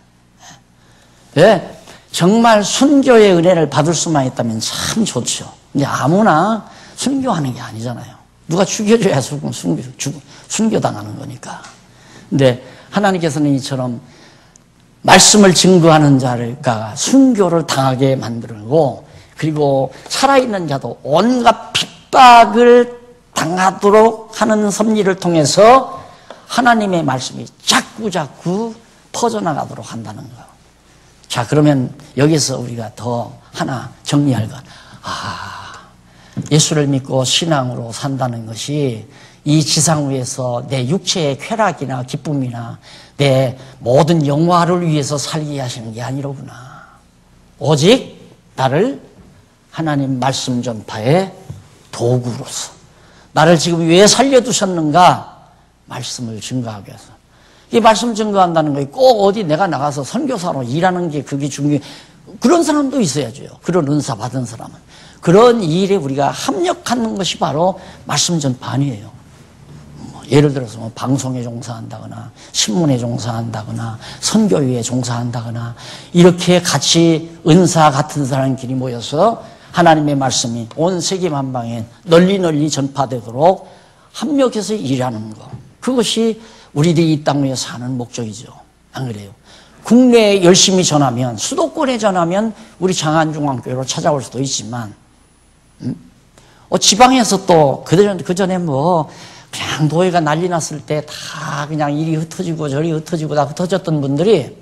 네, 정말 순교의 은혜를 받을 수만 있다면 참 좋죠. 근데 아무나 순교하는 게 아니잖아요. 누가 죽여줘야 순교당하는 거니까. 근데 하나님께서는 이처럼 말씀을 증거하는 자가 순교를 당하게 만들고 그리고 살아있는 자도 온갖 핍박을 당하도록 하는 섭리를 통해서 하나님의 말씀이 자꾸자꾸 퍼져나가도록 한다는 거. 자, 그러면 여기서 우리가 더 하나 정리할 것. 예수를 믿고 신앙으로 산다는 것이 이 지상 위에서 내 육체의 쾌락이나 기쁨이나 내 모든 영화를 위해서 살게 하시는 게 아니로구나. 오직 나를 하나님 말씀 전파의 도구로서 나를 지금 왜 살려두셨는가? 말씀을 증거하기 위해서. 이 말씀 증거한다는 것이 꼭 어디 내가 나가서 선교사로 일하는 게 그게 중요해. 그런 사람도 있어야죠. 그런 은사 받은 사람은. 그런 일에 우리가 합력하는 것이 바로 말씀 전파 아니에요. 예를 들어서 뭐 방송에 종사한다거나 신문에 종사한다거나 선교회에 종사한다거나 이렇게 같이 은사 같은 사람끼리 모여서 하나님의 말씀이 온 세계 만방에 널리 전파되도록 합력해서 일하는 것. 그것이 우리들이 이 땅 위에 사는 목적이죠. 안 그래요? 국내에 열심히 전하면, 수도권에 전하면 우리 장안중앙교회로 찾아올 수도 있지만 지방에서 또 그전에 뭐 그냥 노예가 난리 났을 때 다 그냥 이리 흩어지고 저리 흩어지고 다 흩어졌던 분들이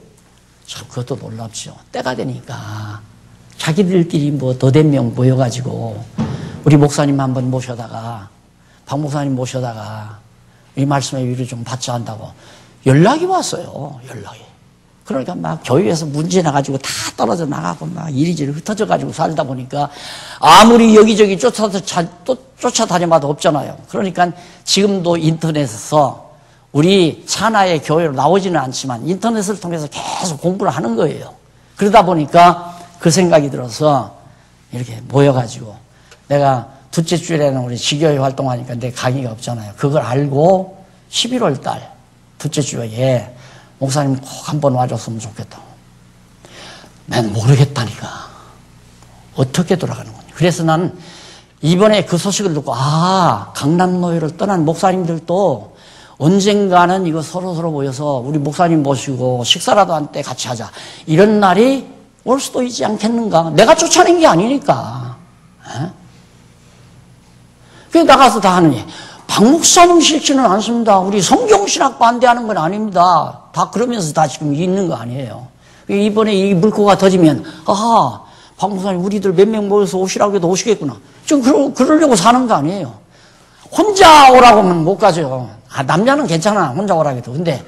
참 그것도 놀랍죠. 때가 되니까 자기들끼리 뭐 더된 명 모여가지고 우리 목사님 한번 모셔다가 박 목사님 모셔다가 이 말씀의 위를 좀 받자 한다고 연락이 왔어요. 연락이. 그러니까 막 교회에서 문제 나가지고 다 떨어져 나가고 막 이리저리 흩어져가지고 살다 보니까 아무리 여기저기 쫓아다녀봐도 없잖아요. 그러니까 지금도 인터넷에서 우리 산하의 교회로 나오지는 않지만 인터넷을 통해서 계속 공부를 하는 거예요. 그러다 보니까 그 생각이 들어서 이렇게 모여가지고 내가 둘째 주일에는 우리 지교회 활동하니까 내 강의가 없잖아요. 그걸 알고 11월 달 둘째 주에 목사님 꼭 한번 와줬으면 좋겠다고. 난 모르겠다니까. 어떻게 돌아가는 거냐. 그래서 나는 이번에 그 소식을 듣고 강남노예를 떠난 목사님들도 언젠가는 이거 서로 모여서 우리 목사님 모시고 식사라도 한 때 같이 하자. 이런 날이 올 수도 있지 않겠는가. 내가 쫓아낸 게 아니니까. 그래서 나가서 다 하느니 박 목사님 싫지는 않습니다. 우리 성경신학 반대하는 건 아닙니다. 다 그러면서 다 지금 있는 거 아니에요. 이번에 이 물고가 터지면 박 목사님 우리들 몇 명 모여서 오시라고 해도 오시겠구나. 지금 그러려고 사는 거 아니에요. 혼자 오라고 하면 못 가죠. 남자는 괜찮아. 혼자 오라고 해도. 근데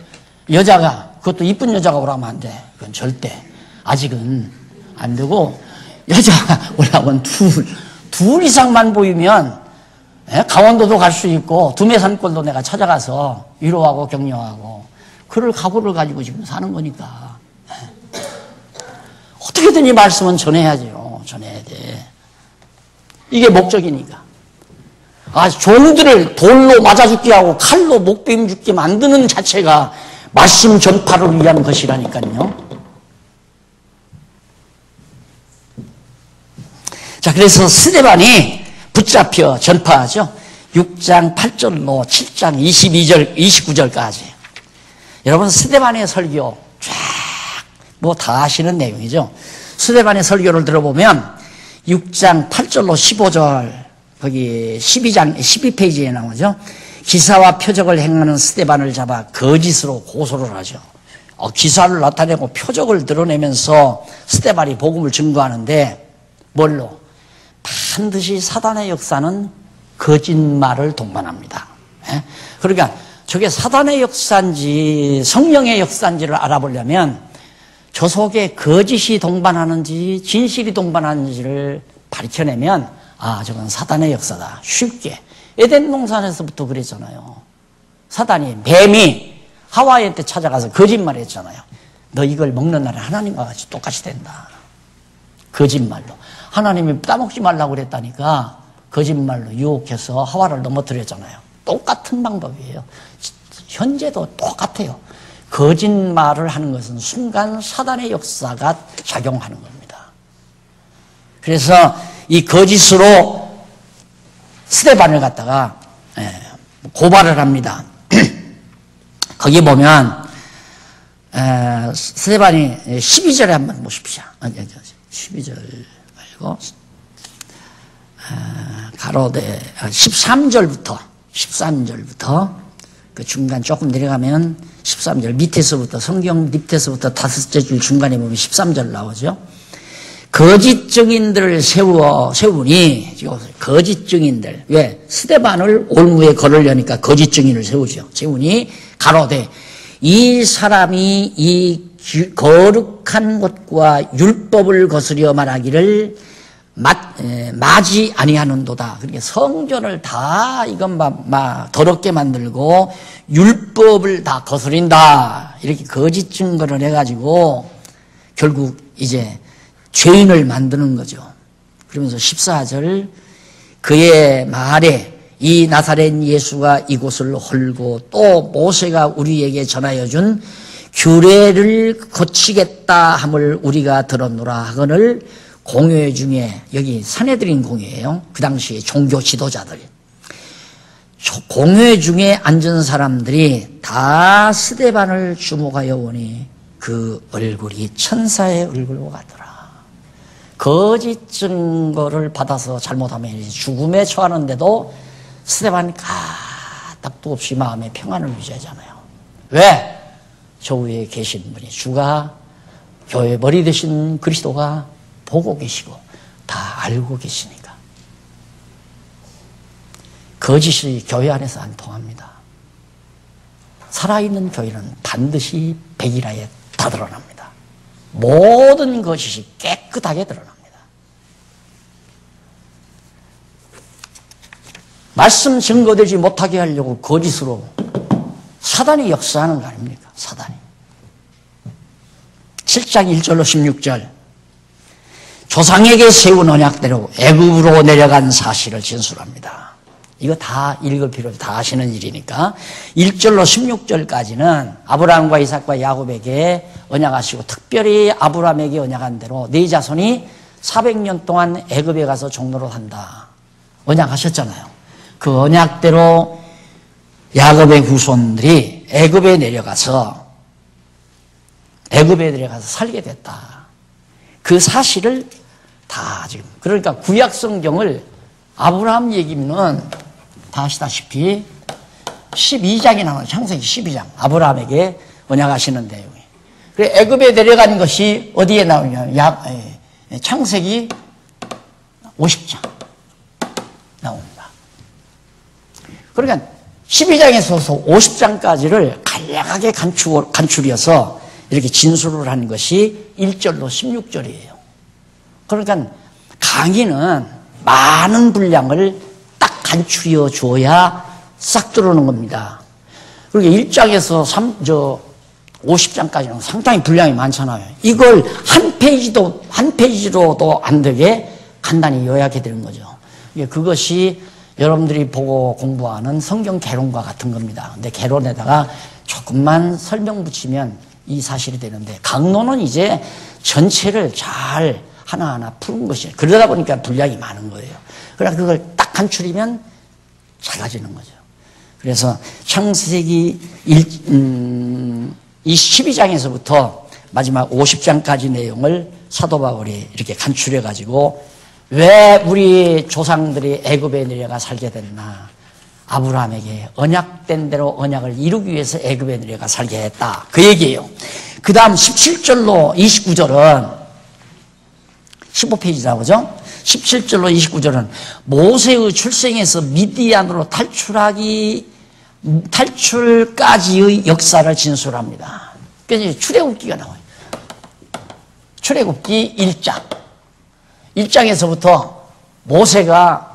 여자가, 그것도 이쁜 여자가 오라면 안 돼. 그건 절대. 아직은 안 되고, 여자가 오라고 하면 둘 이상만 보이면, 강원도도 갈 수 있고, 두메산골도 내가 찾아가서 위로하고 격려하고, 그럴 각오를 가지고 지금 사는 거니까. 어떻게든 이 말씀은 전해야죠. 전해야 돼. 이게 목적이니까. 종들을 돌로 맞아 죽게 하고 칼로 목베임 죽게 만드는 자체가 말씀 전파를 위한 것이라니까요. 자, 그래서 스데반이 붙잡혀 전파하죠. 6장 8절로 7장 22절, 29절까지. 여러분, 스데반의 설교 쫙 뭐 다 아시는 내용이죠. 스데반의 설교를 들어보면 6장 8절로 15절, 거기 12페이지에 나오죠. 기사와 표적을 행하는 스데반을 잡아 거짓으로 고소를 하죠. 기사를 나타내고 표적을 드러내면서 스데반이 복음을 증거하는데 뭘로? 반드시 사단의 역사는 거짓말을 동반합니다. 그러니까 저게 사단의 역사인지 성령의 역사인지를 알아보려면 저 속에 거짓이 동반하는지 진실이 동반하는지를 밝혀내면 저건 사단의 역사다. 쉽게. 에덴 동산에서부터 그랬잖아요. 사단이, 뱀이 하와이한테 찾아가서 거짓말했잖아요. 너 이걸 먹는 날에 하나님과 같이 똑같이 된다. 거짓말로. 하나님이 따먹지 말라고 그랬다니까 거짓말로 유혹해서 하와를 넘어뜨렸잖아요. 똑같은 방법이에요. 현재도 똑같아요. 거짓말을 하는 것은 순간 사단의 역사가 작용하는 겁니다. 그래서 이 거짓으로 스데반을 갖다가 고발을 합니다. 거기 보면 스데반이 12절에 한번 보십시오. 12절 말고 가로되 13절부터 그 중간 조금 내려가면 13절 밑에서부터 성경 밑에서부터 다섯째 줄 중간에 보면 13절 나오죠. 거짓 증인들을 세우니 거짓 증인들 왜 스데반을 올무에 걸으려니까 거짓 증인을 세우니 가로되 이 사람이 이 거룩한 것과 율법을 거스려 말하기를 마지 아니하는도다. 그러니까 성전을 다 이건 막 더럽게 만들고 율법을 다 거스린다. 이렇게 거짓 증거를 해가지고 결국 이제 죄인을 만드는 거죠. 그러면서 14절 그의 말에 이 나사렛 예수가 이곳을 헐고 또 모세가 우리에게 전하여 준 규례를 고치겠다 함을 우리가 들었노라 하거늘 공회 중에 여기 산헤드린 공회예요. 그 당시에 종교 지도자들 공회 중에 앉은 사람들이 다 스데반을 주목하여 보니 그 얼굴이 천사의 얼굴과 같더라. 거짓 증거를 받아서 잘못하면 죽음에 처하는데도 스데반 까딱도 없이 마음의 평안을 유지하잖아요. 왜? 저 위에 계신 분이 주가 교회 머리 되신 그리스도가 보고 계시고 다 알고 계시니까. 거짓이 교회 안에서 안 통합니다. 살아있는 교회는 반드시 백일하에 다 드러납니다. 모든 거짓이 깨끗하게 드러납니다. 말씀 증거되지 못하게 하려고 거짓으로 사단이 역사하는 거 아닙니까? 사단이. 7장 1절로 16절 조상에게 세운 언약대로 애굽으로 내려간 사실을 진술합니다. 이거 다 읽을 필요 없이 다 아시는 일이니까 1절로 16절까지는 아브라함과 이삭과 야곱에게 언약하시고 특별히 아브라함에게 언약한 대로 네 자손이 400년 동안 애굽에 가서 종노릇 한다. 언약하셨잖아요. 그 언약대로 야곱의 후손들이 애굽에 내려가서 살게 됐다. 그 사실을 다 지금 그러니까 구약 성경을 아브라함 얘기는 다 아시다시피 12장이 나와요. 창세기 12장 아브라함에게 언약하시는 내용이. 그래 애굽에 내려가는 것이 어디에 나오냐면 창세기 50장 나옵니다. 그러니까 12장에서 50장까지를 간략하게 간추려서 이렇게 진술을 하는 것이 1절로 16절이에요. 그러니까 강의는 많은 분량을 딱 간추려 줘야 싹 들어오는 겁니다. 그리고 1장에서 50장까지는 상당히 분량이 많잖아요. 이걸 한 페이지로도 안 되게 간단히 요약해 드리는 거죠. 그것이 여러분들이 보고 공부하는 성경 개론과 같은 겁니다. 근데 개론에다가 조금만 설명 붙이면 이 사실이 되는데 강론은 이제 전체를 잘 하나하나 푸는 것이에요. 그러다 보니까 분량이 많은 거예요. 그러나 그걸 딱 간추리면 작아지는 거죠. 그래서 창세기 12장에서부터 마지막 50장까지 내용을 사도 바울이 이렇게 간추려 가지고 왜 우리 조상들이 애굽에 내려가 살게 됐나? 아브라함에게 언약된 대로 언약을 이루기 위해서 애굽에 내려가 살게 했다. 그 얘기예요. 그 다음 17절로 29절은 15페이지 나오죠? 17절로 29절은 모세의 출생에서 미디안으로 탈출까지의 역사를 진술합니다. 그래서 출애굽기가 나와요. 출애굽기 1장. 1장에서부터 모세가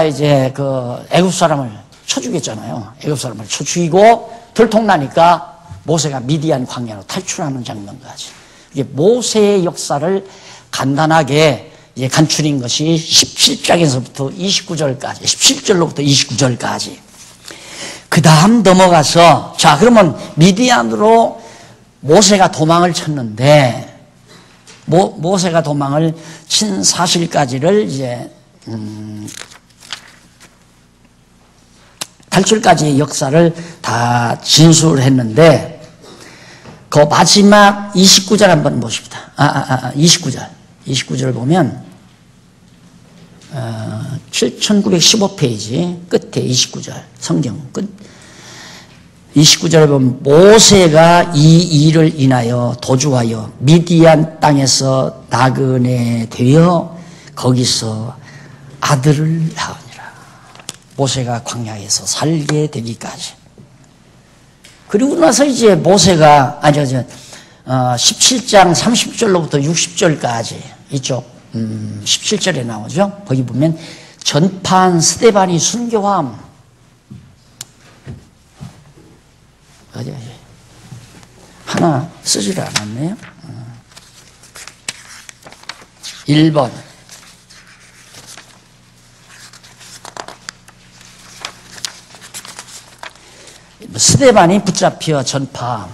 이제 그 애굽 사람을 쳐 죽였잖아요. 애굽 사람을 쳐 죽이고 들통나니까 모세가 미디안 광야로 탈출하는 장면까지. 이게 모세의 역사를 간단하게 이제 간추린 것이 17장에서부터 29절까지, 17절로부터 29절까지. 그 다음 넘어가서, 자, 그러면 미디안으로 모세가 도망을 쳤는데, 모세가 도망을 친 사실까지를 이제, 탈출까지의 역사를 다 진술했는데, 그 마지막 29절 한번 보십시다. 29절. 29절을 보면, 7915페이지 끝에 29절 성경 끝 29절에 보면 모세가 이 일을 인하여 도주하여 미디안 땅에서 나그네 되어 거기서 아들을 낳으니라. 모세가 광야에서 살게 되기까지. 그리고 나서 이제 모세가 17장 30절로부터 60절까지 이쪽 17절에 나오죠. 거기 보면 전파한 스데반이 순교함. 어디 하나 쓰지를 않았네요. 1번 스데반이 붙잡혀 전파.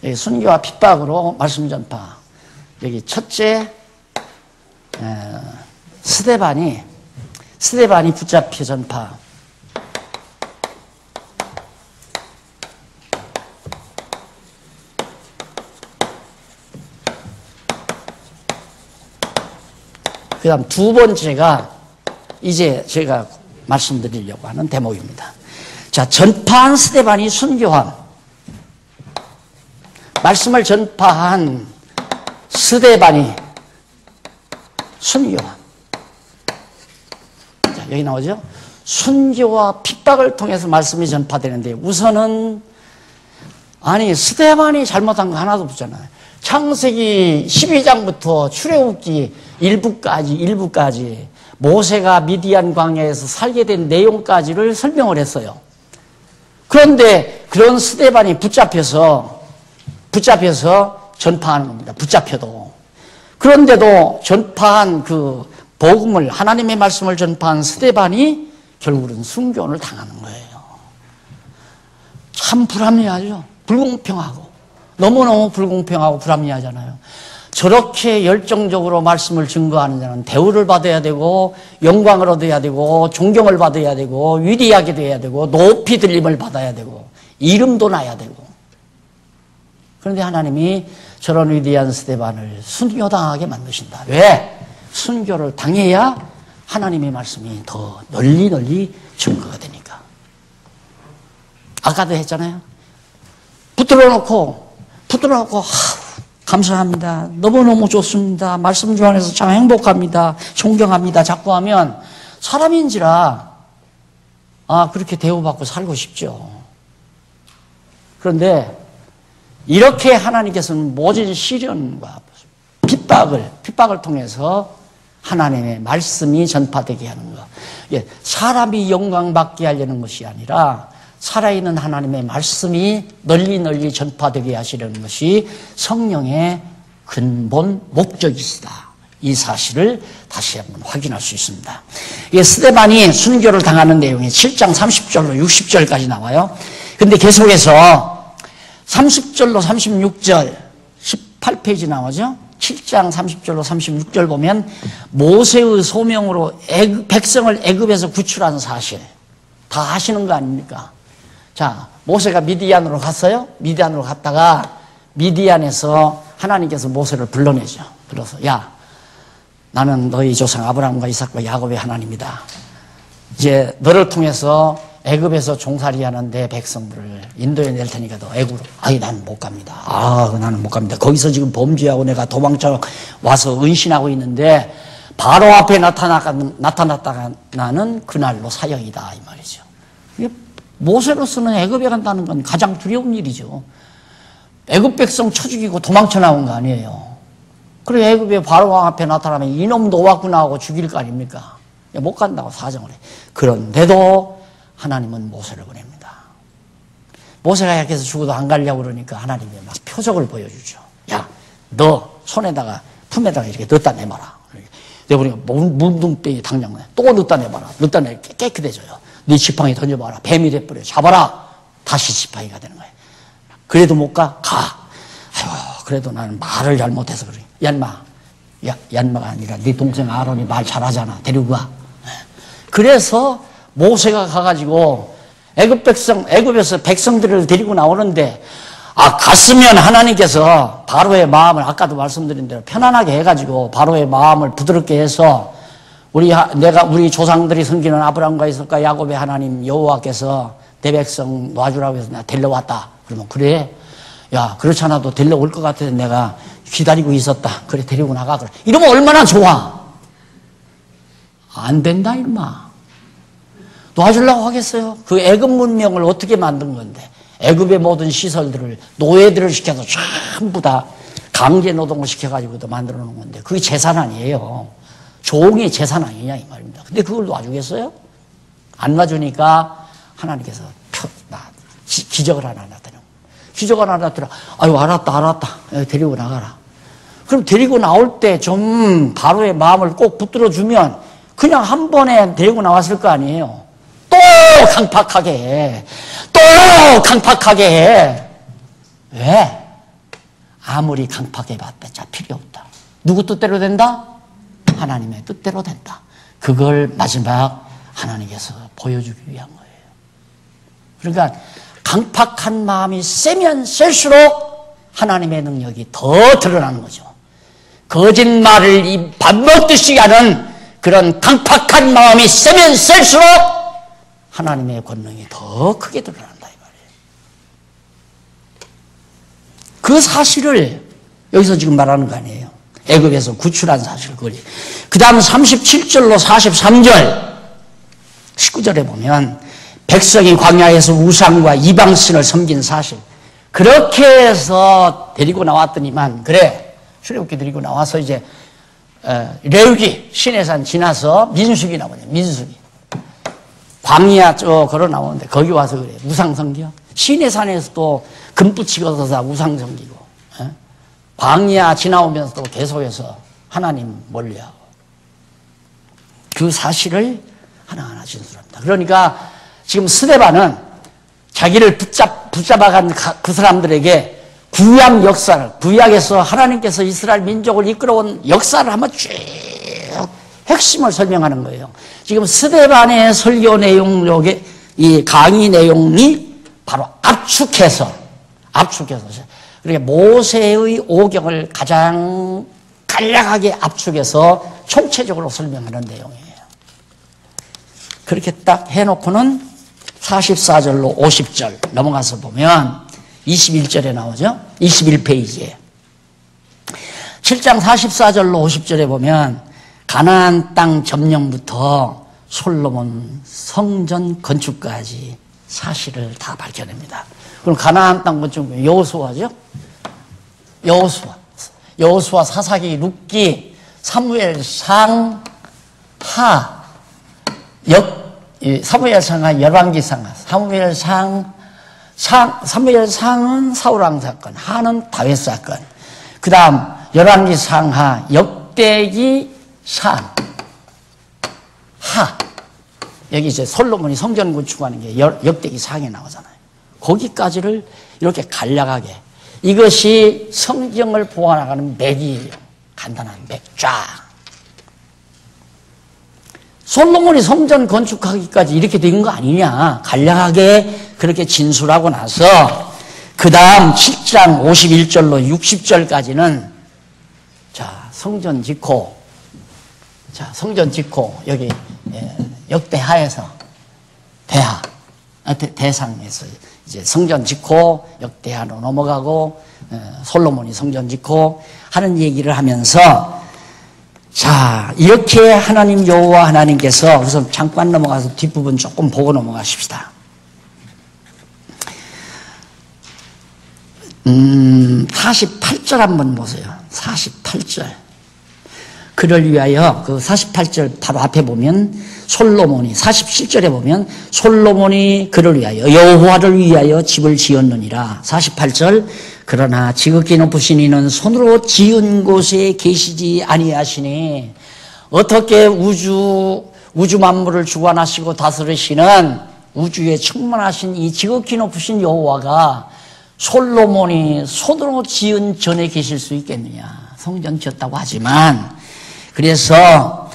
여기 순교와 핍박으로 말씀 전파. 여기 첫째 스데반이 붙잡혀 전파. 그 다음 두 번째가 이제 제가 말씀드리려고 하는 대목입니다. 자, 전파한 스데반이 순교함. 말씀을 전파한 스데반이 순교함. 자, 여기 나오죠? 순교와 핍박을 통해서 말씀이 전파되는데 우선은 스데반이 잘못한 거 하나도 없잖아요. 창세기 12장부터 출애굽기 일부까지 모세가 미디안 광야에서 살게 된 내용까지를 설명을 했어요. 그런데 그런 스데반이 붙잡혀서 전파하는 겁니다. 붙잡혀도. 그런데도 전파한 그 복음을, 하나님의 말씀을 전파한 스데반이 결국은 순교를 당하는 거예요. 참 불합리하죠. 불공평하고. 너무너무 불공평하고 불합리하잖아요. 저렇게 열정적으로 말씀을 증거하는 자는 대우를 받아야 되고 영광을 얻어야 되고 존경을 받아야 되고 위대하게 돼야 되고 높이 들림을 받아야 되고 이름도 나야 되고. 그런데 하나님이 저런 위대한 스데반을 순교당하게 만드신다. 왜? 순교를 당해야 하나님의 말씀이 더 널리 증거가 되니까. 아까도 했잖아요. 붙들어 놓고 감사합니다. 너무너무 좋습니다. 말씀 중 안에서 참 행복합니다. 존경합니다. 자꾸 하면 사람인지라 그렇게 대우받고 살고 싶죠. 그런데 이렇게 하나님께서는 모진 시련과 핍박을 통해서 하나님의 말씀이 전파되게 하는 것. 사람이 영광받게 하려는 것이 아니라 살아있는 하나님의 말씀이 널리 전파되게 하시려는 것이 성령의 근본 목적이시다. 이 사실을 다시 한번 확인할 수 있습니다. 스데반이 순교를 당하는 내용이 7장 30절로 60절까지 나와요. 근데 계속해서 30절로 36절 18페이지 나오죠. 7장 30절로 36절 보면 모세의 소명으로 백성을 애굽에서 구출한 사실 다 아시는 거 아닙니까? 자, 모세가 미디안으로 갔어요. 미디안으로 갔다가 미디안에서 하나님께서 모세를 불러내죠. 불러서 야, 나는 너희 조상 아브라함과 이삭과 야곱의 하나님이다. 이제 너를 통해서 애굽에서 종살이하는 내 백성들을 인도해 낼 테니까 너 애굽으로. 나는 못 갑니다. 나는 못 갑니다. 거기서 지금 범죄하고 내가 도망쳐 와서 은신하고 있는데 바로 앞에 나타났다가 나는 그날로 사형이다 이 말이죠. 모세로서는 애굽에 간다는 건 가장 두려운 일이죠. 애굽 백성 쳐 죽이고 도망쳐 나온 거 아니에요. 그리고 애굽에 바로 앞에 나타나면 이놈 노왔구나 하고 죽일 거 아닙니까? 못 간다고 사정을 해. 그런데도 하나님은 모세를 보냅니다. 모세가 약해서 죽어도 안 가려고 그러니까 하나님이 막 표적을 보여주죠. 야, 너 손에다가 품에다가 이렇게 넣다 내봐라. 내버리면 문둥병이 당장 또 넣다 내봐라. 넣다 내 깨끗해져요. 네 지팡이 던져봐라. 뱀이 돼버려. 잡아라. 다시 지팡이가 되는 거예요. 그래도 못 가? 가. 그래도 나는 말을 잘못해서 그래. 얀마가 아니라 네 동생 아론이 말 잘하잖아. 데리고 가. 그래서 모세가 가가지고 애굽에서 백성들을 데리고 나오는데 갔으면 하나님께서 바로의 마음을 아까도 말씀드린 대로 편안하게 해가지고 바로의 마음을 부드럽게 해서 우리 조상들이 섬기는 아브라함과 이삭과 야곱의 하나님 여호와께서 내 백성 놔주라고 해서 내가 데려왔다. 그러면 그래? 야, 그렇지 않아도 데려올 것 같아서 내가 기다리고 있었다. 그래, 데리고 나가. 그래. 이러면 얼마나 좋아? 안 된다, 임마. 놔주려고 하겠어요? 그 애굽 문명을 어떻게 만든 건데? 애굽의 모든 시설들을 노예들을 시켜서 전부 다 강제 노동을 시켜가지고도 만들어 놓은 건데 그게 재산 아니에요. 종이 재산 아니냐 이 말입니다. 근데 그걸 놔주겠어요? 안 놔주니까 하나님께서 기적을 하나 나타내고 기적을 하나 나타내고 아유 알았다 데리고 나가라. 그럼 데리고 나올 때 좀 바로의 마음을 꼭 붙들어 주면 그냥 한 번에 데리고 나왔을 거 아니에요. 또 강팍하게 해. 또 강팍하게 해. 왜? 아무리 강팍해 봤자 필요 없다. 누구 뜻대로 된다? 하나님의 뜻대로 된다. 그걸 마지막 하나님께서 보여주기 위한 거예요. 그러니까 강팍한 마음이 세면 셀수록 하나님의 능력이 더 드러나는 거죠. 거짓말을 밥 먹듯이 하는 그런 강팍한 마음이 세면 셀수록 하나님의 권능이 더 크게 드러난다 이 말이에요. 그 사실을 여기서 지금 말하는 거 아니에요. 애굽에서 구출한 사실. 그 다음 37절로 43절 19절에 보면 백성이 광야에서 우상과 이방신을 섬긴 사실. 그렇게 해서 데리고 나왔더니만 그래 출애굽기 데리고 나와서 이제 레위기 시내산 지나서 민수기 나오냐. 민수기 광야 저 걸어 나오는데 거기 와서 그래 우상 섬겨. 시내산에서도 금붙이 걷어서 우상 섬기고 광야 지나오면서도 계속해서 하나님 멀리하고 그 사실을 하나하나 진술합니다. 그러니까 지금 스데반은 자기를 붙잡아간 그 사람들에게 구약 역사를, 구약에서 하나님께서 이스라엘 민족을 이끌어온 역사를 한번 쭉 핵심을 설명하는 거예요. 지금 스데반의 설교 내용, 여기 이 강의 내용이 바로 압축해서 그러니까 모세의 오경을 가장 간략하게 압축해서 총체적으로 설명하는 내용이에요. 그렇게 딱 해놓고는 44절로 50절 넘어가서 보면 21절에 나오죠. 21페이지에 7장 44절로 50절에 보면 가나안 땅 점령부터 솔로몬 성전 건축까지 사실을 다 밝혀냅니다. 그럼 가나안 땅 건축은 여호수아죠. 여호수아 사사기 룻기 사무엘상 하 사무엘상하 열왕기상하 사무엘상은 사울왕 사건, 하는 다윗 사건. 그 다음 열왕기상하 역대기상 하 여기 이제 솔로몬이 성전 건축하는 게 역대기상에 나오잖아요. 거기까지를 이렇게 간략하게 이것이 성경을 보아나가는 맥이에요. 간단한 맥 쫙. 솔로몬이 성전 건축하기까지 이렇게 된 거 아니냐. 간략하게 그렇게 진술하고 나서 그 다음 7장 51절로 60절까지는 자 성전 짓고 여기 역대하에서 대상에서 이제 성전 짓고 역대하로 넘어가고 솔로몬이 성전 짓고 하는 얘기를 하면서 자 이렇게 하나님 여호와 하나님께서 우선 잠깐 넘어가서 뒷부분 조금 보고 넘어가십시다. 48절 한번 보세요. 48절. 그를 위하여 그 48절 바로 앞에 보면 솔로몬이 47절에 보면 솔로몬이 그를 위하여 여호와를 위하여 집을 지었느니라. 48절 그러나 지극히 높으신 이는 손으로 지은 곳에 계시지 아니하시니 어떻게 우주 만물을 주관하시고 다스리시는 우주에 충만하신 이 지극히 높으신 여호와가 솔로몬이 손으로 지은 전에 계실 수 있겠느냐. 성전 지었다고 하지만 그래서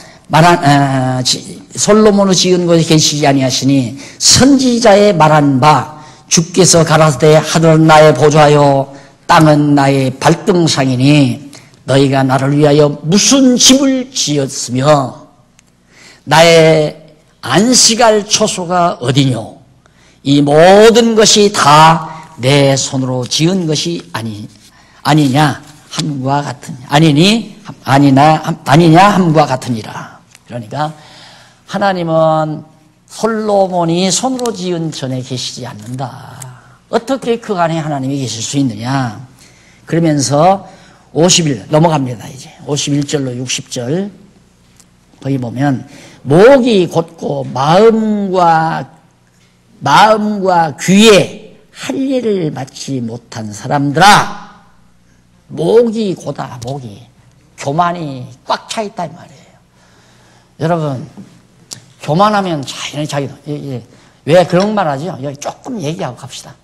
솔로몬이 지은 곳에 계시지 아니하시니 선지자의 말한 바 주께서 가라사대 하늘은 나의 보좌요 땅은 나의 발등상이니 너희가 나를 위하여 무슨 집을 지었으며 나의 안식할 처소가 어디뇨? 이 모든 것이 다 내 손으로 지은 것이 아니냐 함과 같으니 아니냐 함과 같으니라. 그러니까 하나님은 솔로몬이 손으로 지은 전에 계시지 않는다. 어떻게 그 안에 하나님이 계실 수 있느냐? 그러면서 50일 넘어갑니다. 이제 51절로 60절 거기 보면 목이 곧고 마음과 귀에 할 일을 맡지 못한 사람들아, 목이 고다. 목이 교만이 꽉 차 있다 이 말이에요. 여러분, 교만하면 자기도 왜 그런 말 하죠? 여기 조금 얘기하고 갑시다.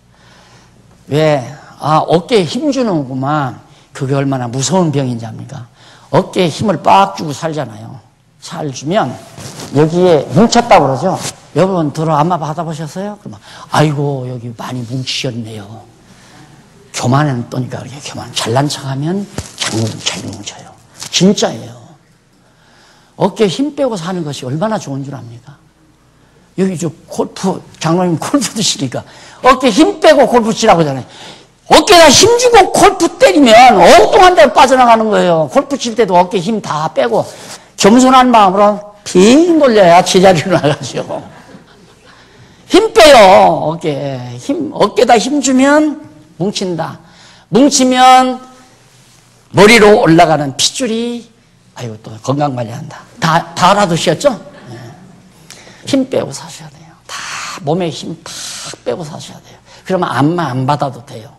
왜 어깨에 힘 주는구만. 그게 얼마나 무서운 병인지 압니까? 어깨에 힘을 빡 주고 살잖아요. 살 주면 여기에 뭉쳤다고 그러죠. 여러분 들어 안마 받아보셨어요? 그러면 아이고 여기 많이 뭉치셨네요. 교만은 또니까 그렇게 교만 잘난 척하면 잘 뭉쳐요. 진짜예요. 어깨에 힘 빼고 사는 것이 얼마나 좋은 줄 압니까? 여기 저 장로님 골프 드시니까 어깨에 힘 빼고 골프 치라고 하잖아요. 어깨에다 힘 주고 골프 때리면 엉뚱한 데로 빠져나가는 거예요. 골프 칠 때도 어깨에 힘 다 빼고 겸손한 마음으로 빙 돌려야 제자리로 나가죠. 힘 빼요. 어깨에다 힘 주면 뭉친다. 뭉치면 머리로 올라가는 핏줄이 아이고 또 건강 관리한다. 다 알아두셨죠? 네. 힘 빼고 사셔야 돼요. 다 몸에 힘 다 빼고 사셔야 돼요. 그러면 안마 안 받아도 돼요.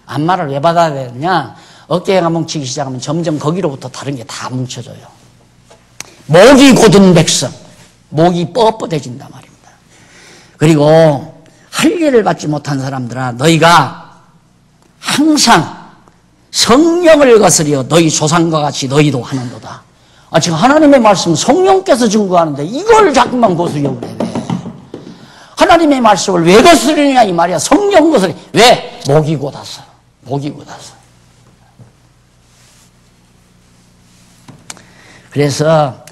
안마를 왜 받아야 되느냐? 어깨가 뭉치기 시작하면 점점 거기로부터 다른 게 다 뭉쳐져요. 목이 곧은 백성, 목이 뻣뻣해진단 말입니다. 그리고 할 일을 받지 못한 사람들아, 너희가 항상 성령을 거스려 너희 조상과 같이 너희도 하는도다. 지금 하나님의 말씀 성령께서 증거하는데 이걸 자꾸만 거스려 그래. 하나님의 말씀을 왜 거스르냐 이 말이야. 성령 거스려. 왜? 목이 곧았어. 그래서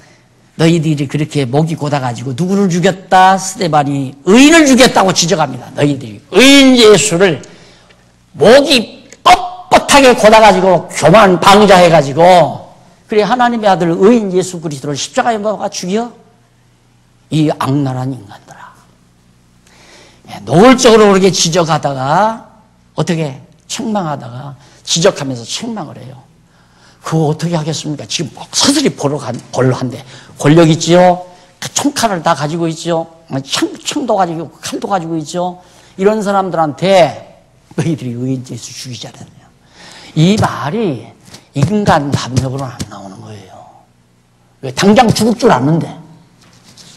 너희들이 그렇게 목이 곧아가지고 누구를 죽였다? 스데반이 의인을 죽였다고 지적합니다. 너희들이 의인 예수를 목이 뻣뻣하게 곧아가지고 교만 방자해가지고 그래 하나님의 아들 의인 예수 그리스도를 십자가에 못 박아 죽여? 이 악랄한 인간들아. 노골적으로 그렇게 지적하다가 어떻게 책망하다가 지적하면서 책망을 해요. 그거 어떻게 하겠습니까? 지금 서슬이 벌로 한데 권력 있지요? 총칼을 다 가지고 있지요? 창도 가지고 칼도 가지고 있죠? 이런 사람들한테 너희들이 의인 예수 죽이자라네요. 이 말이 인간 담력으로는 안 나오는 거예요. 왜? 당장 죽을 줄 아는데.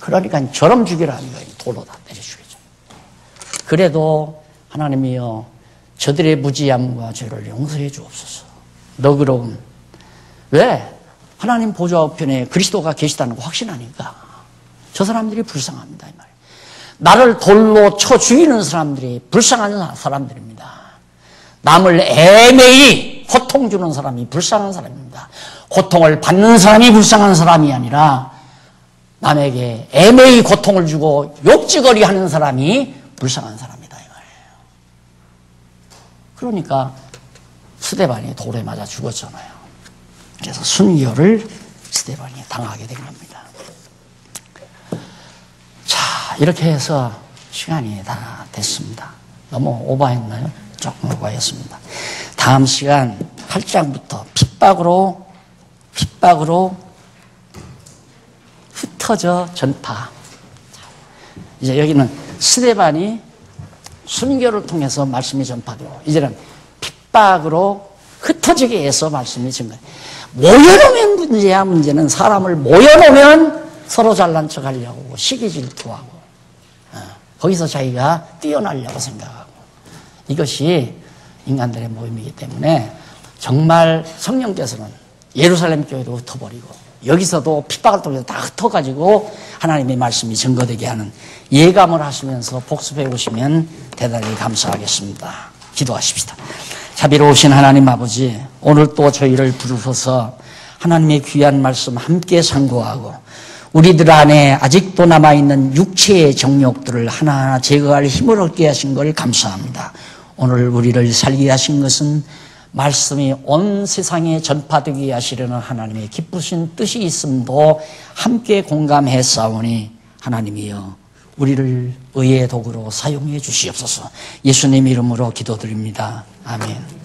그러니까 저럼 죽이라는 거예요. 돌로 다 때려 죽이죠. 그래도 하나님이여 저들의 무지함과 죄를 용서해 주옵소서. 너그러움. 왜? 하나님 보좌 우편에 그리스도가 계시다는 거 확신하니까 저 사람들이 불쌍합니다. 이 말이에요. 나를 돌로 쳐 죽이는 사람들이 불쌍한 사람들입니다. 남을 애매히 고통 주는 사람이 불쌍한 사람입니다. 고통을 받는 사람이 불쌍한 사람이 아니라 남에게 애매히 고통을 주고 욕지거리 하는 사람이 불쌍한 사람이다. 이 말이에요. 그러니까 스데반이 돌에 맞아 죽었잖아요. 그래서 순교를 스데반이 당하게 된 겁니다. 자, 이렇게 해서 시간이 다 됐습니다. 너무 오버했나요? 조금 오버했습니다. 다음 시간 8장부터 핍박으로 흩어져 전파. 이제 여기는 스데반이 순교를 통해서 말씀이 전파되고 이제는 핍박으로 흩어지게 해서 말씀이 전파돼요. 모여놓으면 문제야. 문제는 사람을 모여놓으면 서로 잘난 척하려고 시기 질투하고 거기서 자기가 뛰어나려고 생각하고 이것이 인간들의 모임이기 때문에 정말 성령께서는 예루살렘 교회도 흩어버리고 여기서도 핍박을 통해서 다 흩어가지고 하나님의 말씀이 증거되게 하는 예감을 하시면서 복습해 오시면 대단히 감사하겠습니다. 기도하십시다. 자비로우신 하나님 아버지, 오늘 또 저희를 부르셔서 하나님의 귀한 말씀 함께 상고하고 우리들 안에 아직도 남아있는 육체의 정욕들을 하나하나 제거할 힘을 얻게 하신 걸 감사합니다. 오늘 우리를 살게 하신 것은 말씀이 온 세상에 전파되게 하시려는 하나님의 기쁘신 뜻이 있음도 함께 공감해 싸우니 하나님이여 우리를 의의 도구로 사용해 주시옵소서. 예수님 이름으로 기도드립니다. 아멘.